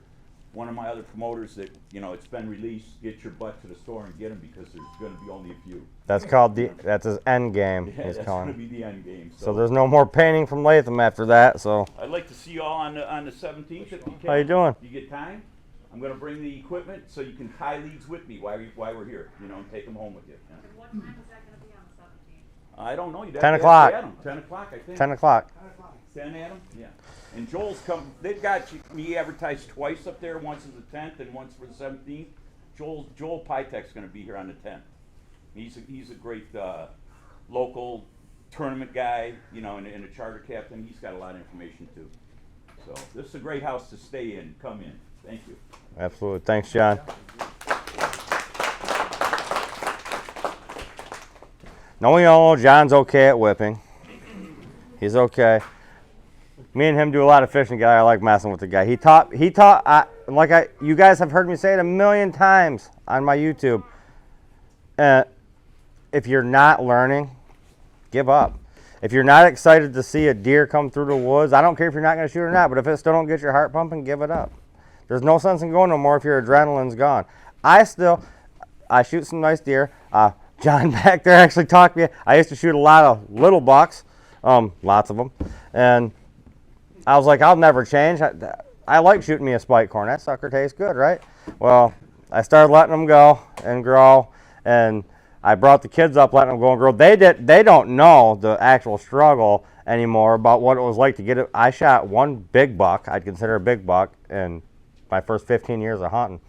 one of my other promoters that it's been released, get your butt to the store and get them, because there's going to be only a few. That's his end game. Yeah, he's that's calling. going to be the end game. So there's no more painting from Latham after that. So I'd like to see you all on the 17th if you can. How you doing? You get time? I'm going to bring the equipment so you can tie leads with me while we're here, and take them home with you. Yeah. What time is that going to be on the 17th? I don't know. You'd have 10 to o'clock. ask Adam. 10 o'clock, I think. 10 o'clock. 10, Adam? Yeah. And Joel's come. They've got me advertised twice up there. Once as the 10th and once for the 17th. Joel Pytek's going to be here on the 10th. He's a great local tournament guy, and a charter captain. He's got a lot of information too. So this is a great house to stay in. Come in. Thank you. Absolutely. Thanks, John. No, we all know John's okay at whipping. He's okay. Me and him do a lot of fishing together. I like messing with the guy. You guys have heard me say it a million times on my YouTube. If you're not learning, give up. If you're not excited to see a deer come through the woods, I don't care if you're not going to shoot or not, but if it still don't get your heart pumping, give it up. There's no sense in going no more if your adrenaline's gone. I shoot some nice deer. John back there actually talked to me. I used to shoot a lot of little bucks, lots of them, and I was like, I'll never change. I like shooting me a spike corn. That sucker tastes good, right? Well, I started letting them go and grow, and I brought the kids up, letting them go and grow. They don't know the actual struggle anymore about what it was like to get it. I shot one big buck, I'd consider a big buck, in my first 15 years of hunting,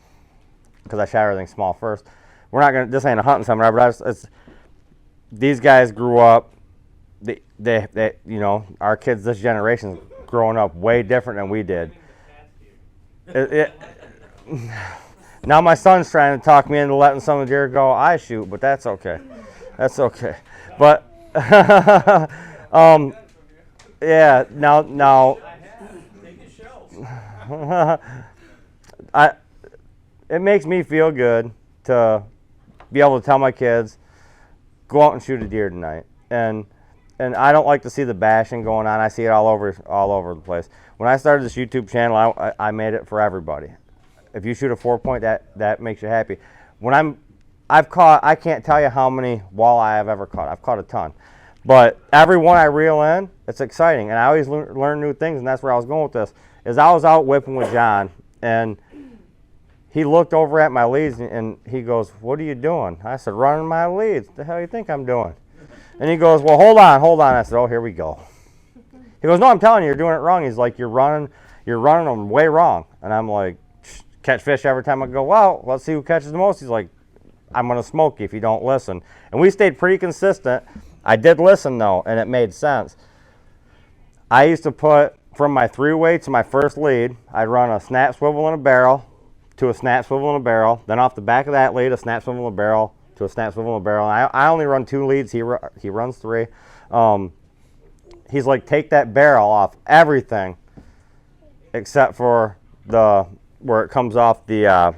because I shot everything small first. This ain't a hunting seminar, but these guys grew up, our kids, this generation's growing up way different than we did. Now my son's trying to talk me into letting some of the deer go I shoot, but that's okay. That's okay. But yeah, now it makes me feel good to be able to tell my kids, go out and shoot a deer tonight. And I don't like to see the bashing going on. I see it all over the place. When I started this YouTube channel, I made it for everybody. If you shoot a 4-point, that makes you happy. I can't tell you how many walleye I've ever caught. I've caught a ton. But every one I reel in, it's exciting. And I always learn new things, and that's where I was going with this. I was out whipping with John, and he looked over at my leads and he goes, "What are you doing?" I said, "Running my leads." "The hell do you think I'm doing?" And he goes, "Well, hold on, hold on." I said, "Oh, here we go." He goes, "No, I'm telling you, you're doing it wrong." He's like, you're running them way wrong." And I'm like, "Catch fish every time I go, well, let's see who catches the most." He's like, "I'm going to smoke you if you don't listen." And we stayed pretty consistent. I did listen, though, and it made sense. I used to put, from my 3-weight to my first lead, I'd run a snap, swivel, and a barrel to a snap, swivel, and a barrel. Then off the back of that lead, a snap, swivel, and a barrel to a snap, swivel, and a barrel. I only run 2 leads. He runs 3. He's like, take that barrel off everything except for where it comes off the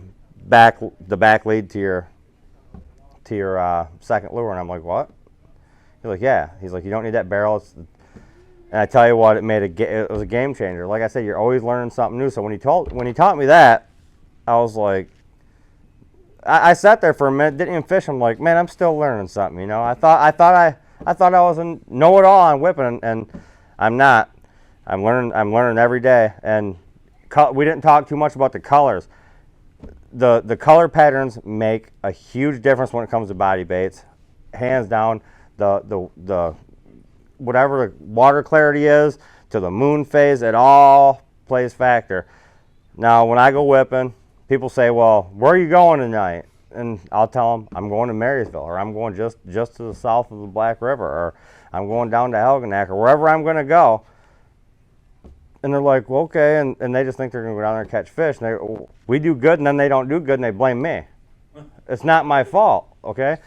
back lead to your second lure. And I'm like, "What?" He's like, "Yeah." He's like, "You don't need that barrel." And I tell you what, it was a game changer. Like I said, you're always learning something new. So when he taught me that, I was like, I sat there for a minute, didn't even fish. I'm like, man, I'm still learning something. You know, I thought I was a know-it-all on whipping, and I'm not. I'm learning every day. And we didn't talk too much about the colors. The color patterns make a huge difference when it comes to body baits. Hands down, the whatever the water clarity is to the moon phase, it all plays factor. Now, when I go whipping, people say, "Well, where are you going tonight?" And I'll tell them, "I'm going to Marysville, or I'm going just to the south of the Black River, or I'm going down to Helgenack, or wherever I'm going to go." And they're like, "Well, okay," and they just think they're going to go down there and catch fish. And we do good, and then they don't do good, and they blame me. It's not my fault, okay?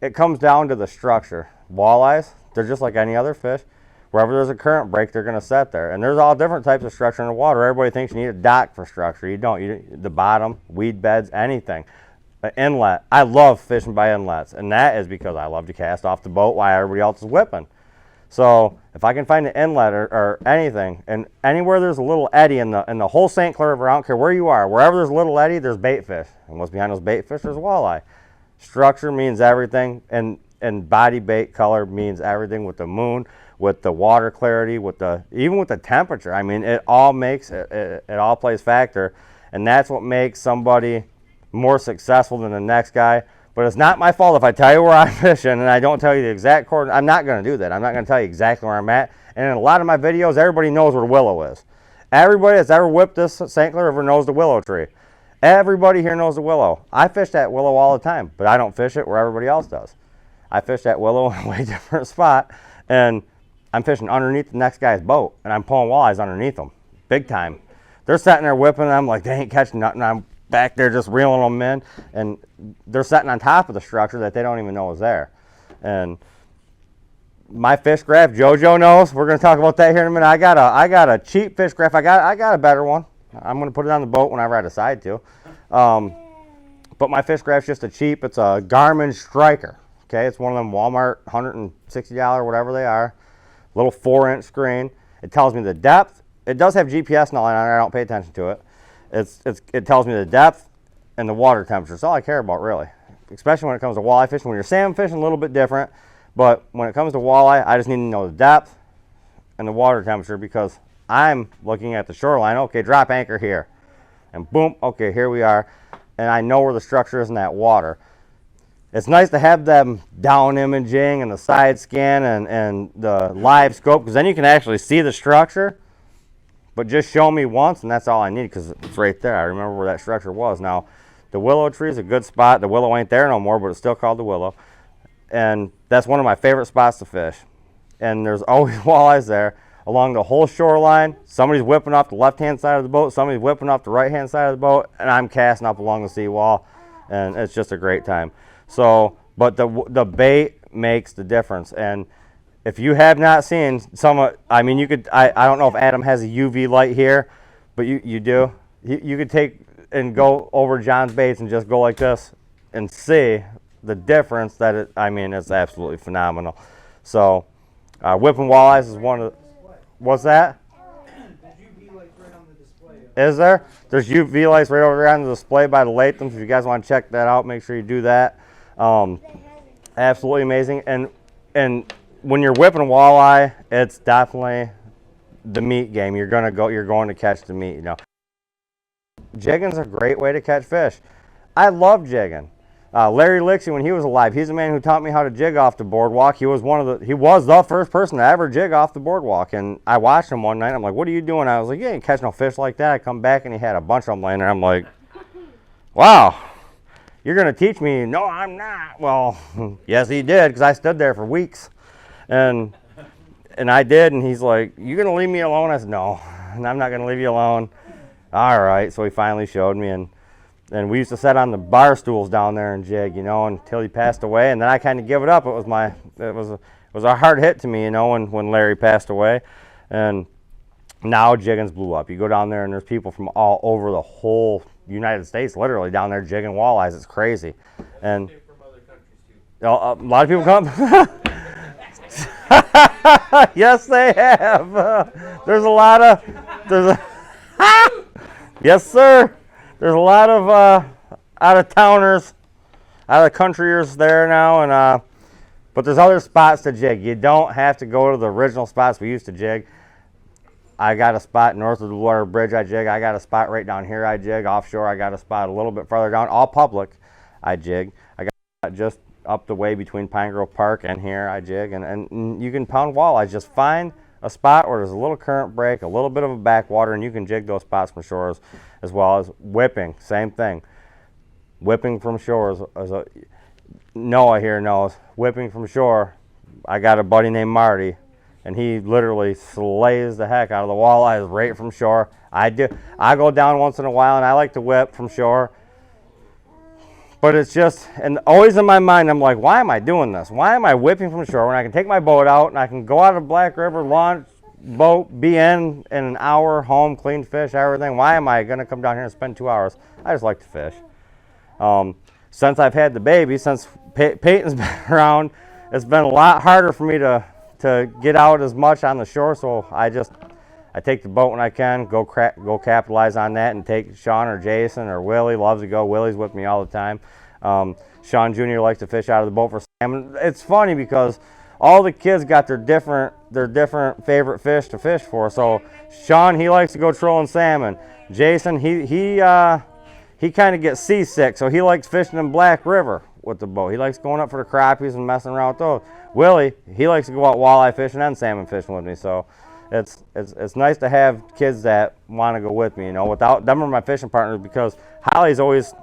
It comes down to the structure. Walleyes, they're just like any other fish. Wherever there's a current break, they're going to set there. And there's all different types of structure in the water. Everybody thinks you need a dock for structure. You don't. The bottom, weed beds, anything. An inlet. I love fishing by inlets, and that is because I love to cast off the boat while everybody else is whipping. So if I can find an inlet or anything, and anywhere there's a little eddy in the whole St. Clair River, I don't care where you are, wherever there's a little eddy, there's bait fish. And what's behind those bait fish, there's walleye. Structure means everything, and body bait color means everything with the moon, with the water clarity, even with the temperature. I mean, it all plays factor, and that's what makes somebody more successful than the next guy. But it's not my fault if I tell you where I'm fishing and I don't tell you the exact coordinate. I'm not going to do that. I'm not going to tell you exactly where I'm at. And in a lot of my videos, everybody knows where the willow is. Everybody that's ever whipped this St. Clair River knows the willow tree. Everybody here knows the willow. I fish that willow all the time, but I don't fish it where everybody else does. I fish that willow in a way different spot, and I'm fishing underneath the next guy's boat, and I'm pulling walleyes underneath them, big time. They're sitting there whipping, and I'm like, they ain't catching nothing. I'm back there just reeling them in, and they're sitting on top of the structure that they don't even know is there. And my fish graph, JoJo knows. We're going to talk about that here in a minute. I got a cheap fish graph. I got a better one. I'm going to put it on the boat whenever I decide to. But my fish graph's just a cheap. It's a Garmin Striker. Okay, it's one of them Walmart $160, whatever they are. Little 4-inch screen. It tells me the depth. It does have GPS and all on it. I don't pay attention to it. It tells me the depth and the water temperature. That's all I care about, really. Especially when it comes to walleye fishing. When you're salmon fishing, a little bit different. But when it comes to walleye, I just need to know the depth and the water temperature, because I'm looking at the shoreline. Okay, drop anchor here. And boom, okay, here we are. And I know where the structure is in that water. It's nice to have them down imaging and the side scan and the live scope, because then you can actually see the structure. But just show me once, and that's all I need, because it's right there. I remember where that structure was. Now, the willow tree is a good spot. The willow ain't there no more, but it's still called the willow. And that's one of my favorite spots to fish. And there's always walleyes there along the whole shoreline. Somebody's whipping off the left-hand side of the boat. Somebody's whipping off the right-hand side of the boat. And I'm casting up along the seawall. And it's just a great time. So, but the bait makes the difference. And if you have not seen I mean, you could, I don't know if Adam has a UV light here, but you do. You could take and go over John's baits and just go like this and see the difference that it's absolutely phenomenal. So, whipping walleyes is one of the, what's that? There's UV lights right on the display. Is there? There's UV lights right over there on the display by the Lathams. If you guys want to check that out, make sure you do that. Absolutely amazing. And when you're whipping a walleye, it's definitely the meat game. You're going to catch the meat, you know. jigging's a great way to catch fish. I love jigging. Larry Lixie, when he was alive, he's the man who taught me how to jig off the boardwalk. He was the first person to ever jig off the boardwalk. And I watched him one night. I'm like, what are you doing? I was like, you ain't catch no fish like that. I come back and he had a bunch of them laying there. I'm like, wow, you're gonna teach me? No, I'm not. Well, yes, he did, because I stood there for weeks, and I did. And he's like, you gonna leave me alone? I said, no, and I'm not gonna leave you alone. All right. So he finally showed me, and we used to sit on the bar stools down there and jig, until he passed away. And then I kind of give it up. It was a hard hit to me, when Larry passed away. And now jigging's blew up. You go down there and there's people from all over the whole United States, literally down there jigging walleyes. It's crazy. And From other countries too. a lot of people come. Yes, they have. There's a lot of. Yes, sir. There's a lot of out-of-towners, out-of-countryers there now, and but there's other spots to jig. You don't have to go to the original spots we used to jig. I got a spot north of the Water Bridge I jig. I got a spot right down here I jig. Offshore, I got a spot a little bit farther down, all public, I jig. I got a spot just up the way between Pine Grove Park and here I jig, and you can pound walleyes. Just find a spot where there's a little current break, a little bit of a backwater, and you can jig those spots from shores, as well as whipping. Same thing. Whipping from shores. Noah here knows. Whipping from shore. I got a buddy named Marty, and he literally slays the heck out of the walleyes right from shore. I go down once in a while, and I like to whip from shore. But it's just, and always in my mind, I'm like, why am I doing this? Why am I whipping from shore when I can take my boat out and I can go out of Black River, launch, boat, be in an hour, home, clean fish, everything? Why am I going to come down here and spend 2 hours? I just like to fish. Since I've had the baby, since Peyton's been around, it's been a lot harder for me to get out as much on the shore, so I take the boat when I can, go capitalize on that, and take Shawn or Jason or Willie. Loves to go. Willie's with me all the time. Shawn Jr. likes to fish out of the boat for salmon. It's funny because all the kids got their different favorite fish to fish for. So Shawn, he likes to go trolling salmon. Jason, he kind of gets seasick, so he likes fishing in Black River with the boat. He likes going up for the crappies and messing around with those. Willie, he likes to go out walleye fishing and salmon fishing with me. So it's nice to have kids that want to go with me. Without them are my fishing partners, because Holly's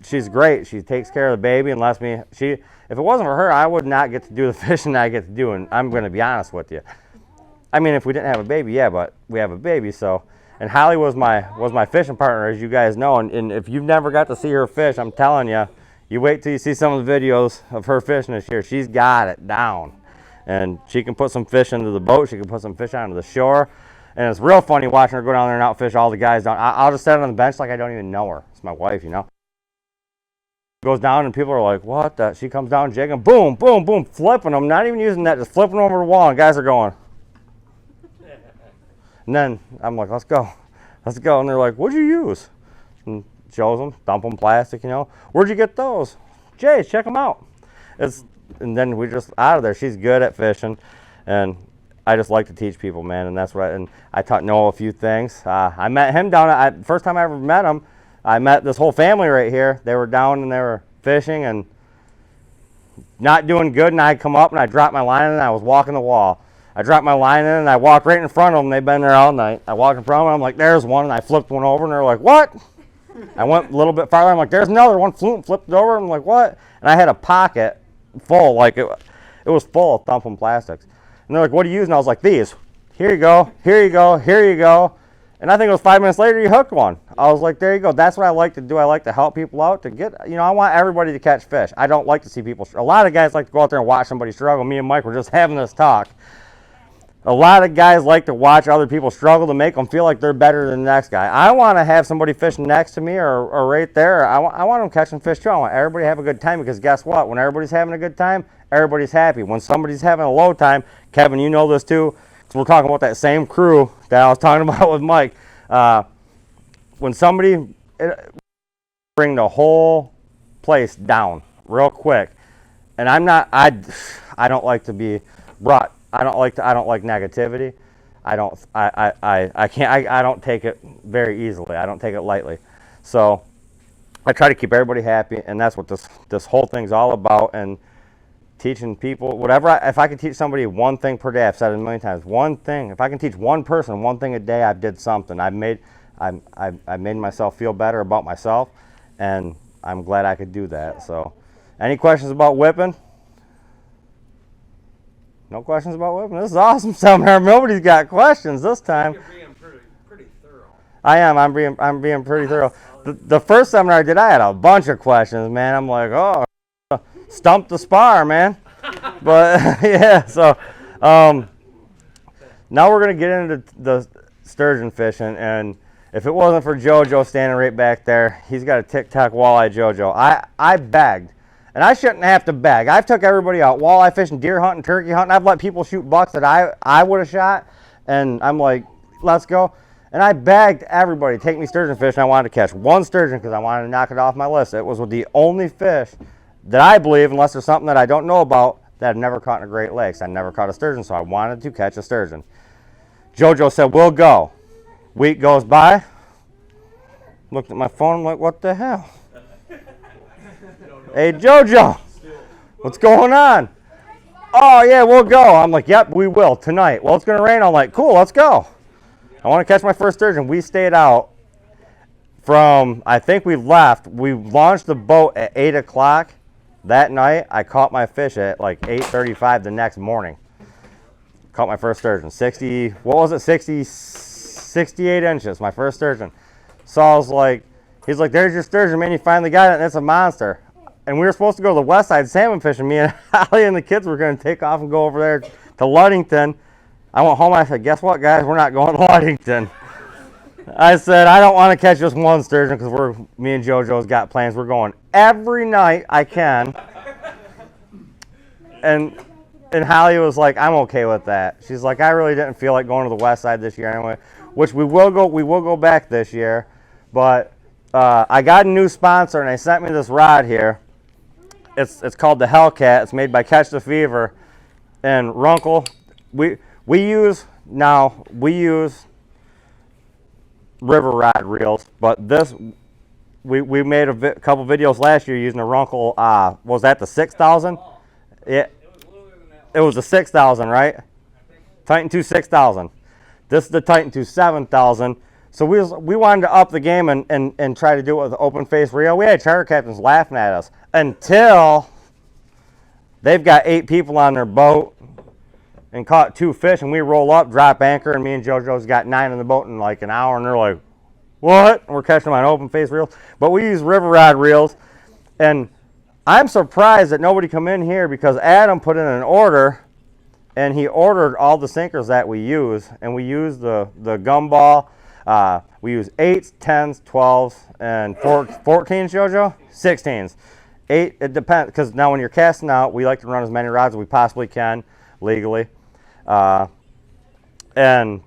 she's great. She takes care of the baby and lets me. If it wasn't for her, I would not get to do the fishing I get to do. And I'm going to be honest with you. I mean, if we didn't have a baby, yeah, but we have a baby, so. And Holly was my fishing partner, as you guys know. And if you've never got to see her fish, I'm telling you, you wait till you see some of the videos of her fishing this year. She's got it down. And she can put some fish into the boat. She can put some fish onto the shore. And it's real funny watching her go down there and outfish all the guys down. I'll just sit on the bench like I don't even know her. It's my wife, Goes down and people are like, what the? She comes down jigging, boom, boom, boom, flipping them. Not even using that, just flipping them over the wall. And guys are going. And then I'm like, let's go. Let's go. And they're like, what'd you use? And shows them, dump them plastic, Where'd you get those? Jay's, check them out. And then we just out of there. She's good at fishing, and I just like to teach people, man. And that's what. And I taught Noah a few things. I met him down. First time I ever met him, I met this whole family right here. They were down and they were fishing and not doing good. And I come up and I dropped my line in and I was walking the wall. I dropped my line in and I walked right in front of them. They've been there all night. I walked in front of them. I'm like, there's one, and I flipped one over, and they're like, what? I went a little bit farther. I'm like, there's another one. Flipped it over. I'm like, what? And I had a pocket full, like it was full of thumping plastics. And they're like, what do you use? And I was like, these. Here you go. Here you go. Here you go. And I think it was 5 minutes later, you hooked one. I was like, there you go. That's what I like to do. I like to help people out to get, I want everybody to catch fish. I don't like to see people. A lot of guys like to go out there and watch somebody struggle. Me and Mike were just having this talk. A lot of guys like to watch other people struggle to make them feel like they're better than the next guy. I want to have somebody fishing next to me or right there. I want them catching fish too. I want everybody to have a good time, because guess what? When everybody's having a good time, everybody's happy. When somebody's having a low time, Kevin, you know this too, because we're talking about that same crew that I was talking about with Mike. When somebody bring the whole place down real quick, and I don't like to be brought. I don't like negativity. I don't take it very easily. I don't take it lightly. So I try to keep everybody happy, and that's what this whole thing's all about. And teaching people whatever. If I can teach somebody one thing per day, I've said it a million times. One thing. If I can teach one person one thing a day, I've did something. I made myself feel better about myself, and I'm glad I could do that. So, any questions about whipping? No questions about whipping. This is awesome seminar. Nobody's got questions this time. You're being pretty thorough. I am. I'm being pretty thorough. The first seminar I did, I had a bunch of questions, man. I'm like, oh, stump the spar, man. But yeah, so now we're gonna get into the sturgeon fishing, and if it wasn't for JoJo standing right back there, he's got a tic-tac walleye JoJo. I begged, and I shouldn't have to beg. I've took everybody out walleye fishing, deer hunting, turkey hunting. I've let people shoot bucks that I would have shot, and I'm like, let's go. And I begged everybody to take me sturgeon fishing. I wanted to catch one sturgeon because I wanted to knock it off my list. It was the only fish that I believe, unless there's something that I don't know about, that I've never caught in the Great Lakes. I never caught a sturgeon, so I wanted to catch a sturgeon. JoJo said, we'll go. Week goes by. Looked at my phone, I'm like, what the hell? Hey, JoJo, what's going on? Oh, yeah, we'll go. I'm like, yep, we will tonight. Well, it's going to rain. I'm like, cool, let's go. I want to catch my first sturgeon. We stayed out from, I think we left. We launched the boat at 8 o'clock that night. I caught my fish at like 8:35 the next morning. Caught my first sturgeon. 60, what was it? 68 inches, my first sturgeon. Saul's like, he's like, there's your sturgeon, man. You finally got it, and it's a monster. And we were supposed to go to the west side salmon fishing. Me and Allie and the kids were going to take off and go over there to Ludington. I went home and I said, guess what, guys? We're not going to Ludington. I said, I don't want to catch just one sturgeon because me and JoJo's got plans. We're going every night I can. And Holly was like, I'm okay with that. She's like, I really didn't feel like going to the west side this year anyway, which we will go back this year. But I got a new sponsor, and they sent me this rod here. It's called the Hellcat. It's made by Catch the Fever and Runkle. We use river rod reels, but this we made a couple videos last year using a Runkle. Was that the 6,000? Yeah, it was the 6,000, right? Titan 2 6,000. This is the Titan 2 7,000. So we wanted to up the game and try to do it with an open face reel. We had charter captains laughing at us until they've got 8 people on their boat and caught 2 fish, and we roll up, drop anchor, and me and JoJo's got 9 in the boat in like an hour, and they're like, what? And we're catching them on open face reels. But we use river rod reels, and I'm surprised that nobody come in here because Adam put in an order, and he ordered all the sinkers that we use, and we use the gumball. We use 8s, 10s, 12s, and 14s, JoJo? 16s. 8, it depends, because now when you're casting out, we like to run as many rods as we possibly can legally. And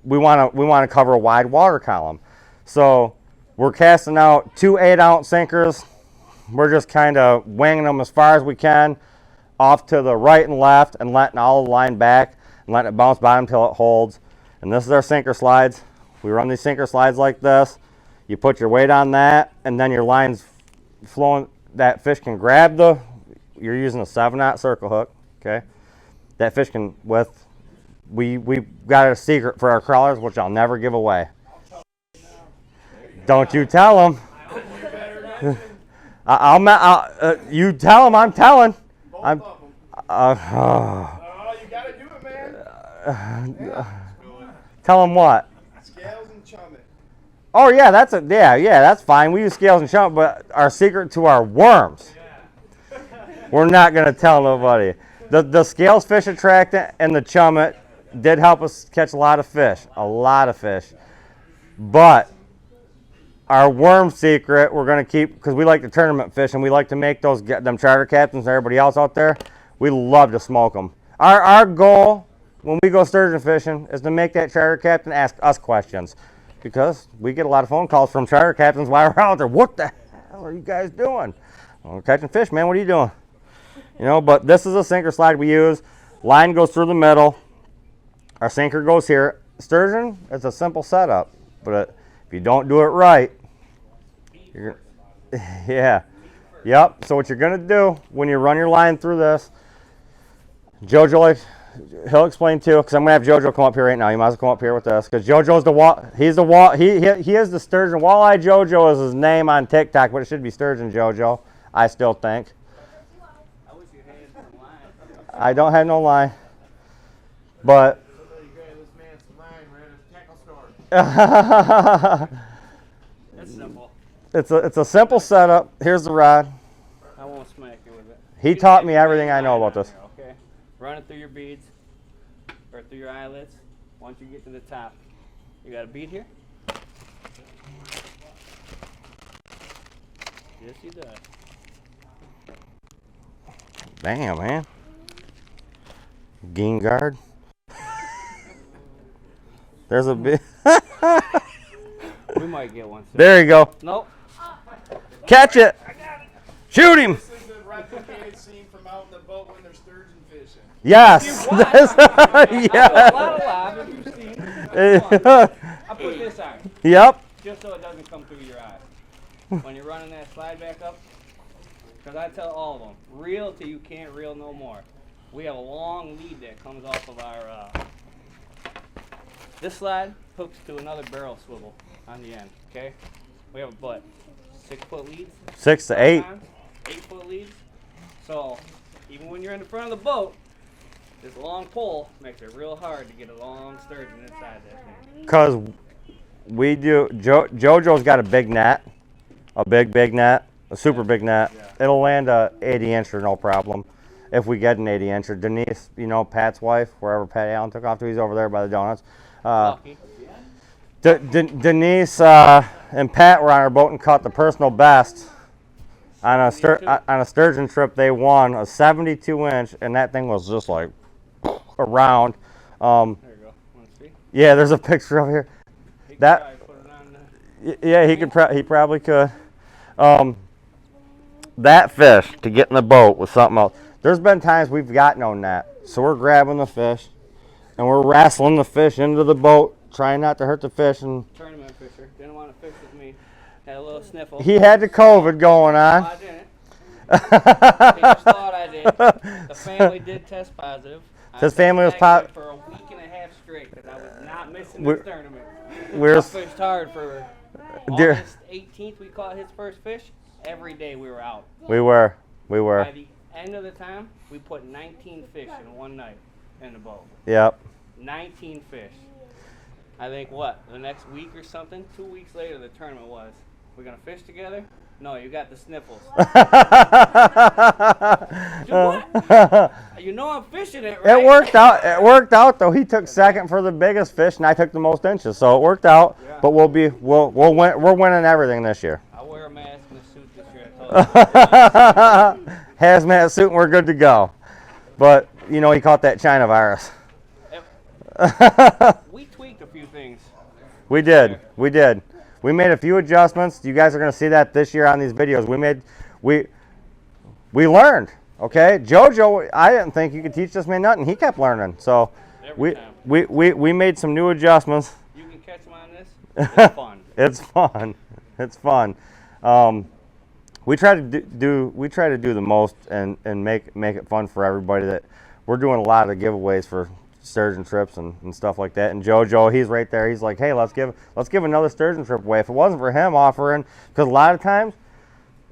we want to cover a wide water column. So we're casting out 2 8-ounce sinkers. We're just kind of winging them as far as we can off to the right and left and letting all the line back and letting it bounce bottom until it holds. And this is our sinker slides. We run these sinker slides like this. You put your weight on that, and then your line's flowing. That fish can grab you're using a 7-knot circle hook, okay? That fish can, we got a secret for our crawlers, which I'll never give away. Don't you tell them. You tell them I'm telling. You gotta do it, man. Tell them what? Scales and chum it. Oh yeah, that's fine. We use scales and chum, but our secret to our worms, we're not gonna tell nobody. The scales fish attractant and the chummet did help us catch a lot of fish, but our worm secret we're gonna keep, because we like to tournament fish and we like to make them charter captains and everybody else out there. We love to smoke them. Our goal when we go sturgeon fishing is to make that charter captain ask us questions, because we get a lot of phone calls from charter captains while we're out there. What the hell are you guys doing? Well, we're catching fish, man. What are you doing? You know, but this is a sinker slide we use. Line goes through the middle. Our sinker goes here. Sturgeon, it's a simple setup, but if you don't do it right, You're gonna, yeah. Yep. So what you're gonna do when you run your line through this, JoJo, like, he'll explain too, because I'm gonna have JoJo come up here right now. You might as well come up here with us, because JoJo's he is the sturgeon. Walleye JoJo is his name on TikTok, but it should be sturgeon JoJo. I still think. I wish you had some line. I don't have no line, but. Somebody grab this man some line, we're at a tackle store. That's simple. It's a simple setup. Here's the rod. I won't smack you with it. He taught me everything I know about this. Okay. Run it through your beads or through your eyelets. Once you get to the top, you got a bead here. Yes, he does. Damn, man. Game guard. There's a bit. We might get one soon. There you go. Nope. Catch it. Shoot him. This is the replicated scene from out in the boat when they're sturgeon fishing. Yes. A Yeah. lot of live, if you've seen. I put this on, Yep. just so it doesn't come through your eye. When you're running that slide back up, because I tell all of them, reel till you can't reel no more. We have a long lead that comes off of our, this slide hooks to another barrel swivel on the end, okay? We have a butt, 6 foot leads. 6 to 8. sometimes, 8 foot leads. So even when you're in the front of the boat, this long pole makes it real hard to get a long sturgeon inside that thing. Cause we do. JoJo's got a big net, a big net, a super big net. Yeah. It'll land a 80-incher, no problem. If we get an 80-incher, Denise, you know, Pat's wife, wherever Pat Allen took off to, he's over there by the donuts. Lucky. Denise and Pat were on our boat and caught the personal best on a sturgeon trip. They won a 72-inch, and that thing was just like around. There you go. Want to see? Yeah, there's a picture over here. He could That- probably put it on the, Yeah, he probably could. That fish to get in the boat was something else. There's been times we've got no net, so we're grabbing the fish and we're wrestling the fish into the boat, trying not to hurt the fish. And tournament fisher. Didn't want to fish with me. Had a little sniffle. he had the COVID going on. I didn't. He just thought I did. The family did test positive. His family was negative for a week and a half straight because I was not missing We're- this tournament. We're I fished hard for Dear- August 18th. We caught his first fish. Every day we were out. we were. By the end of the time, we put 19 fish in one night in the boat. Yep. 19 fish. I think the next week or something, 2 weeks later, the tournament was. We're gonna fish together? No, you got the sniffles. Do what? You know I'm fishing it, right? It worked out. It worked out though. He took second for the biggest fish, and I took the most inches. So it worked out. Yeah. But we'll win. We're winning everything this year. I wear a mask and a suit this year. I told you. Hazmat suit, and we're good to go. But you know, he caught that China virus. We tweaked a few things. We did. We made a few adjustments. You guys are going to see that this year on these videos. We learned. Okay, JoJo, I didn't think you could teach this man nothing. He kept learning. So Every time. we made some new adjustments. You can catch them on this. It's fun. It's fun. It's fun. We try to do the most and make it fun for everybody. That we're doing a lot of giveaways for sturgeon trips and stuff like that. And JoJo, he's right there. He's like, hey, let's give another sturgeon trip away. If it wasn't for him offering, because a lot of times,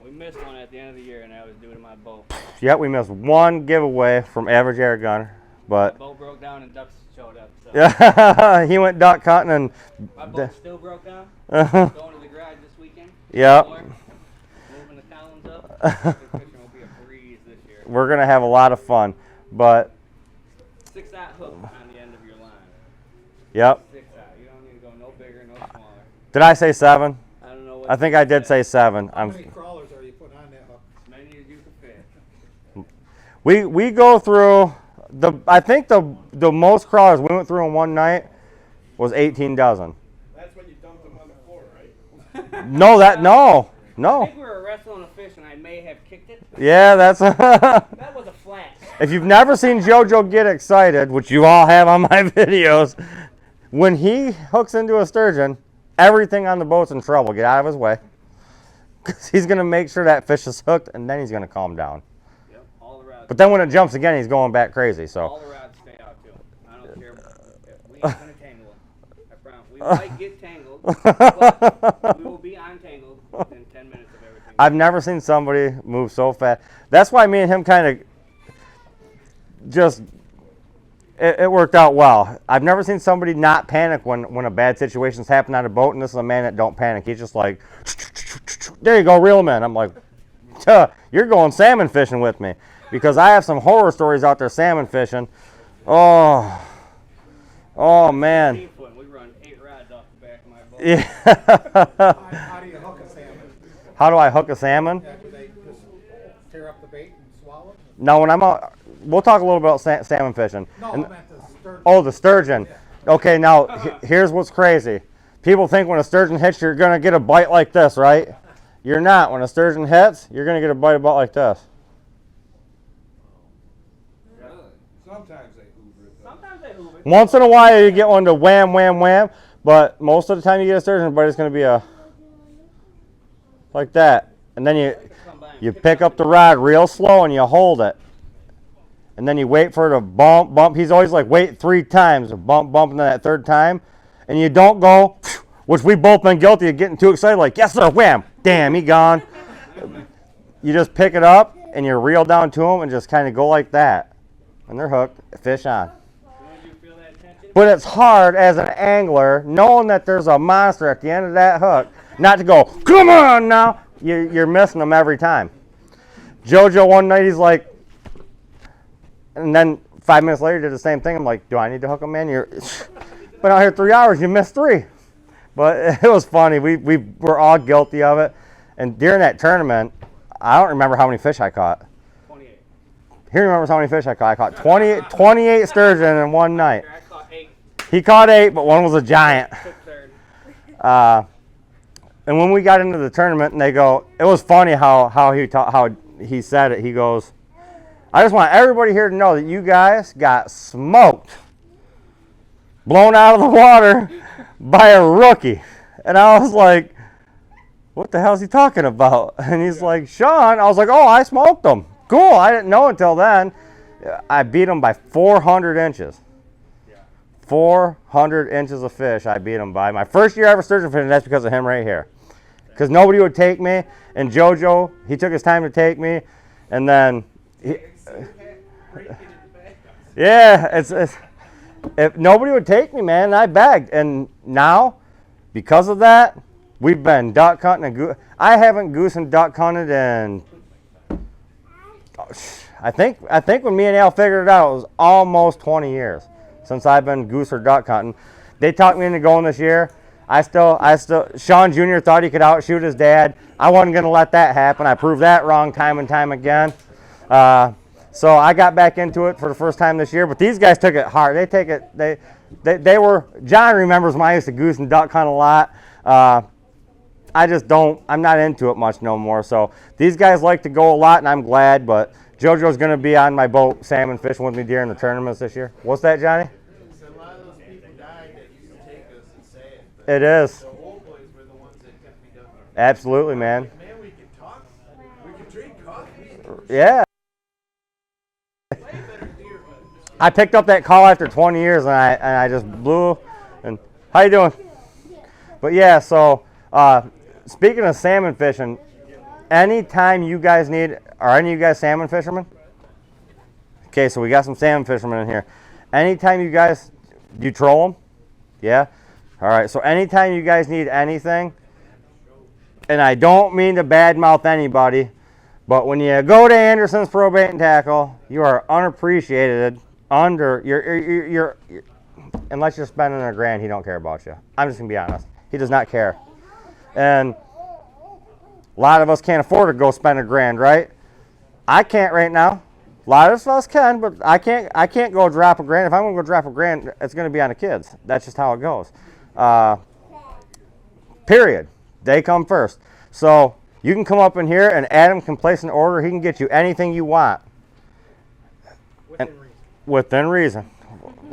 We missed one at the end of the year, and that was due to my boat. yeah, we missed one giveaway from Average Air Gunner, My but boat broke down and ducks showed up. So. yeah, he went duck hunting and My boat still broke down. uh, Going to the garage this weekend. Yep. Moving the columns up. The fishing will be a breeze this year. we're gonna have a lot of fun. But 6-aught hook on the end of your line. yep, 6-aught. You don't need to go no bigger, no smaller. did I say 7? I don't know what. I think I did say 7. How many crawlers are you putting on that hook? As many as you can fit. We go through I think the most crawlers we went through in one night was 18 dozen. That's when you dumped them on the floor, right? No. I think we were wrestling a fish, and I may have kicked it. Yeah, that's That was a flat. if you've never seen JoJo get excited, which you all have on my videos, when he hooks into a sturgeon, everything on the boat's in trouble. Get out of his way. Because he's going to make sure that fish is hooked, and then he's going to calm down. Yep, all the rods. But then when it jumps again, he's going back crazy. All So the rods stay out too. I don't care. We ain't gonna tangle. I promise. We might get tangled, but we will be untangled within 10 minutes of everything. I've never seen somebody move so fast. That's why me and him kind of just, it worked out well. I've never seen somebody not panic when a bad situation's happened on a boat, and this is a man that don't panic. He's just like, there you go, reel him in. I'm like, you're going salmon fishing with me, because I have some horror stories out there salmon fishing. Oh man. 15 foot. We run 8 rods off the back of my boat. Yeah. How do you hook a salmon? How do I hook a salmon? Yeah, do they just tear up the bait and swallow it? No, when I'm out, we'll talk a little about salmon fishing. No, And- I meant the sturgeon. Oh, the sturgeon. Okay, now here's what's crazy. People think when a sturgeon hits, you're gonna get a bite like this, right? You're not. When a sturgeon hits, you're gonna get a bite about like this. Sometimes they hoover it. Sometimes they move it. Once in a while, you get one to wham, wham, wham. But most of the time, you get a sturgeon bite, it's gonna be a like that, and then you pick up the rod real slow and you hold it. And then you wait for it to bump, bump. He's always like, wait 3 times, bump, bump, and then that 3rd time. And you don't go, which we've both been guilty of getting too excited, like, yes, sir, wham, damn, he gone. You just pick it up and you reel down to them and just kind of go like that. And they're hooked, fish on. When you feel that tension, But it's hard as an angler, knowing that there's a monster at the end of that hook, not to go, come on now. You're missing them every time. JoJo one night, he's like, and then 5 minutes later did the same thing. I'm like, do I need to hook him, man? You're been out here 3 hours, you missed 3. But it was funny. We were all guilty of it. And during that tournament, I don't remember how many fish I caught. 28. He remembers how many fish I caught. I caught 28 sturgeon in one night. I caught 8. He caught 8, but one was a giant. Took 3rd. And when we got into the tournament, and they go, it was funny how he said it. He goes, I just want everybody here to know that you guys got smoked, blown out of the water by a rookie. And I was like, what the hell is he talking about? And he's like, Shawn. I was like, oh, I smoked him. Cool. I didn't know until then. I beat him by 400 inches. 400 inches of fish I beat him by. My first year ever sturgeon fishing, that's because of him right here. Because nobody would take me. And JoJo, he took his time to take me. And then, if nobody would take me, man, I begged. And now, because of that, we've been duck hunting and goose. I haven't goose and duck hunted in, I think when me and Al figured it out, it was almost 20 years since I've been goose or duck hunting. They talked me into going this year. I still, Shawn Jr. thought he could outshoot his dad. I wasn't going to let that happen. I proved that wrong time and time again. So I got back into it for the first time this year, but these guys took it hard. They were, John remembers when I used to goose and duck hunt a lot. I just don't, I'm not into it much no more. So these guys like to go a lot, and I'm glad, but JoJo's going to be on my boat salmon fishing with me during the tournaments this year. What's that, Johnny? So a lot of those people died that used to take us and say it. It is. The old boys were the ones that kept me down. Absolutely, man. Man, we can talk. We can drink coffee. Yeah. Way better deer hunting. I picked up that call after 20 years, and I just blew. And how you doing? But yeah, so speaking of salmon fishing, anytime you guys need, are any of you guys salmon fishermen? Okay, so we got some salmon fishermen in here. Anytime you guys, do you troll them? Yeah? All right, so anytime you guys need anything, and I don't mean to badmouth anybody, but when you go to Anderson's Pro Bait and Tackle, you are unappreciated you're unless you're spending $1,000, he don't care about you. I'm just gonna be honest. He does not care. And a lot of us can't afford to go spend $1,000, right? I can't right now. A lot of us can, but I can't go drop $1,000. If I'm gonna go drop $1,000, it's gonna be on the kids. That's just how it goes. Period. They come first. So you can come up in here and Adam can place an order. He can get you anything you want. Within reason.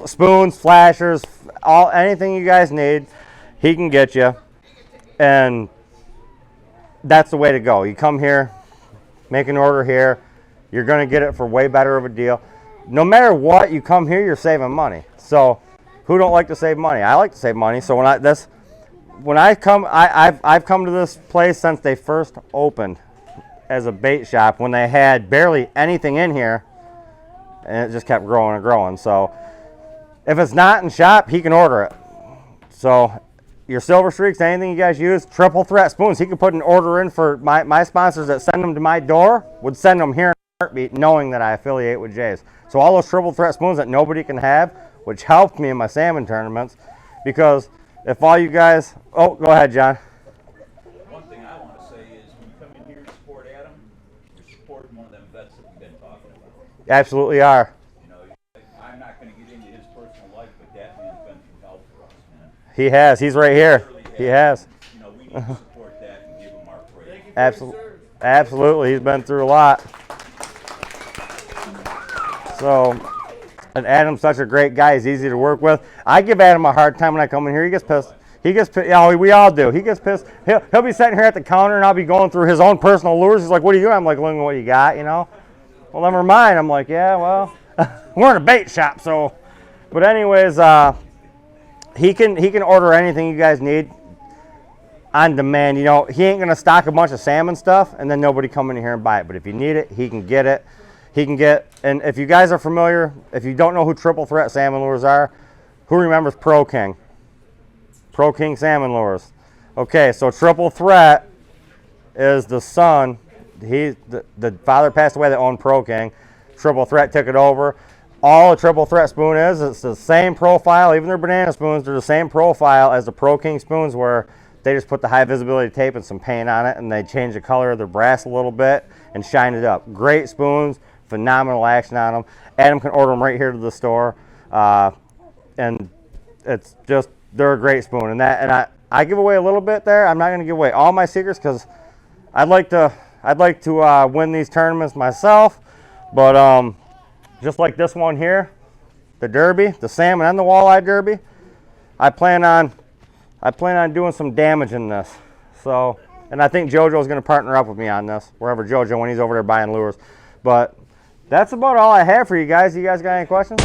Spoons, flashers, anything you guys need, he can get you. And that's the way to go. You come here, make an order here, you're going to get it for way better of a deal. No matter what, you come here, you're saving money. So who don't like to save money? I like to save money. So I've come to this place since they first opened as a bait shop, when they had barely anything in here, and it just kept growing and growing. So if it's not in shop, he can order it. So your silver streaks, anything you guys use, triple threat spoons, he could put an order in for my sponsors that send them to my door, would send them here in a heartbeat, knowing that I affiliate with Jay's. So all those triple threat spoons that nobody can have, which helped me in my salmon tournaments, because if all you guys, oh, go ahead, John. One thing I want to say is, when you come in here and support Adam, you're supporting one of them vets that we've been talking about. You absolutely are. You know, I'm not going to get into his personal life, but that man's been through hell for us, man. He has. He's right here. He has. You know, we need to support that and give him our praise. Absolutely. He's been through a lot. So, and Adam's such a great guy. He's easy to work with. I give Adam a hard time when I come in here. He gets pissed. Yeah, we all do. He gets pissed. He'll be sitting here at the counter, and I'll be going through his own personal lures. He's like, "What are you doing?" I'm like, "Looking at what you got, you know." Well, never mind. I'm like, "Yeah, well, we're in a bait shop, so." But anyways, he can order anything you guys need on demand. You know, he ain't gonna stock a bunch of salmon stuff and then nobody come in here and buy it. But if you need it, he can get it. And if you guys are familiar, if you don't know who triple threat salmon lures are, who remembers Pro King? Pro King salmon lures. Okay, so triple threat is the son. The father passed away that owned Pro King. Triple threat took it over. All a triple threat spoon is, it's the same profile. Even their banana spoons, they're the same profile as the Pro King spoons, where they just put the high visibility tape and some paint on it, and they change the color of their brass a little bit and shine it up. Great spoons, phenomenal action on them. Adam can order them right here to the store, and it's just, they're a great spoon. And I give away a little bit there. I'm not going to give away all my secrets because I'd like to win these tournaments myself, but just like this one here, the derby, the salmon and the walleye derby, I plan on doing some damage in this. So, and I think JoJo's going to partner up with me on this, wherever JoJo, when he's over there buying lures. But that's about all I have for you guys. You guys got any questions?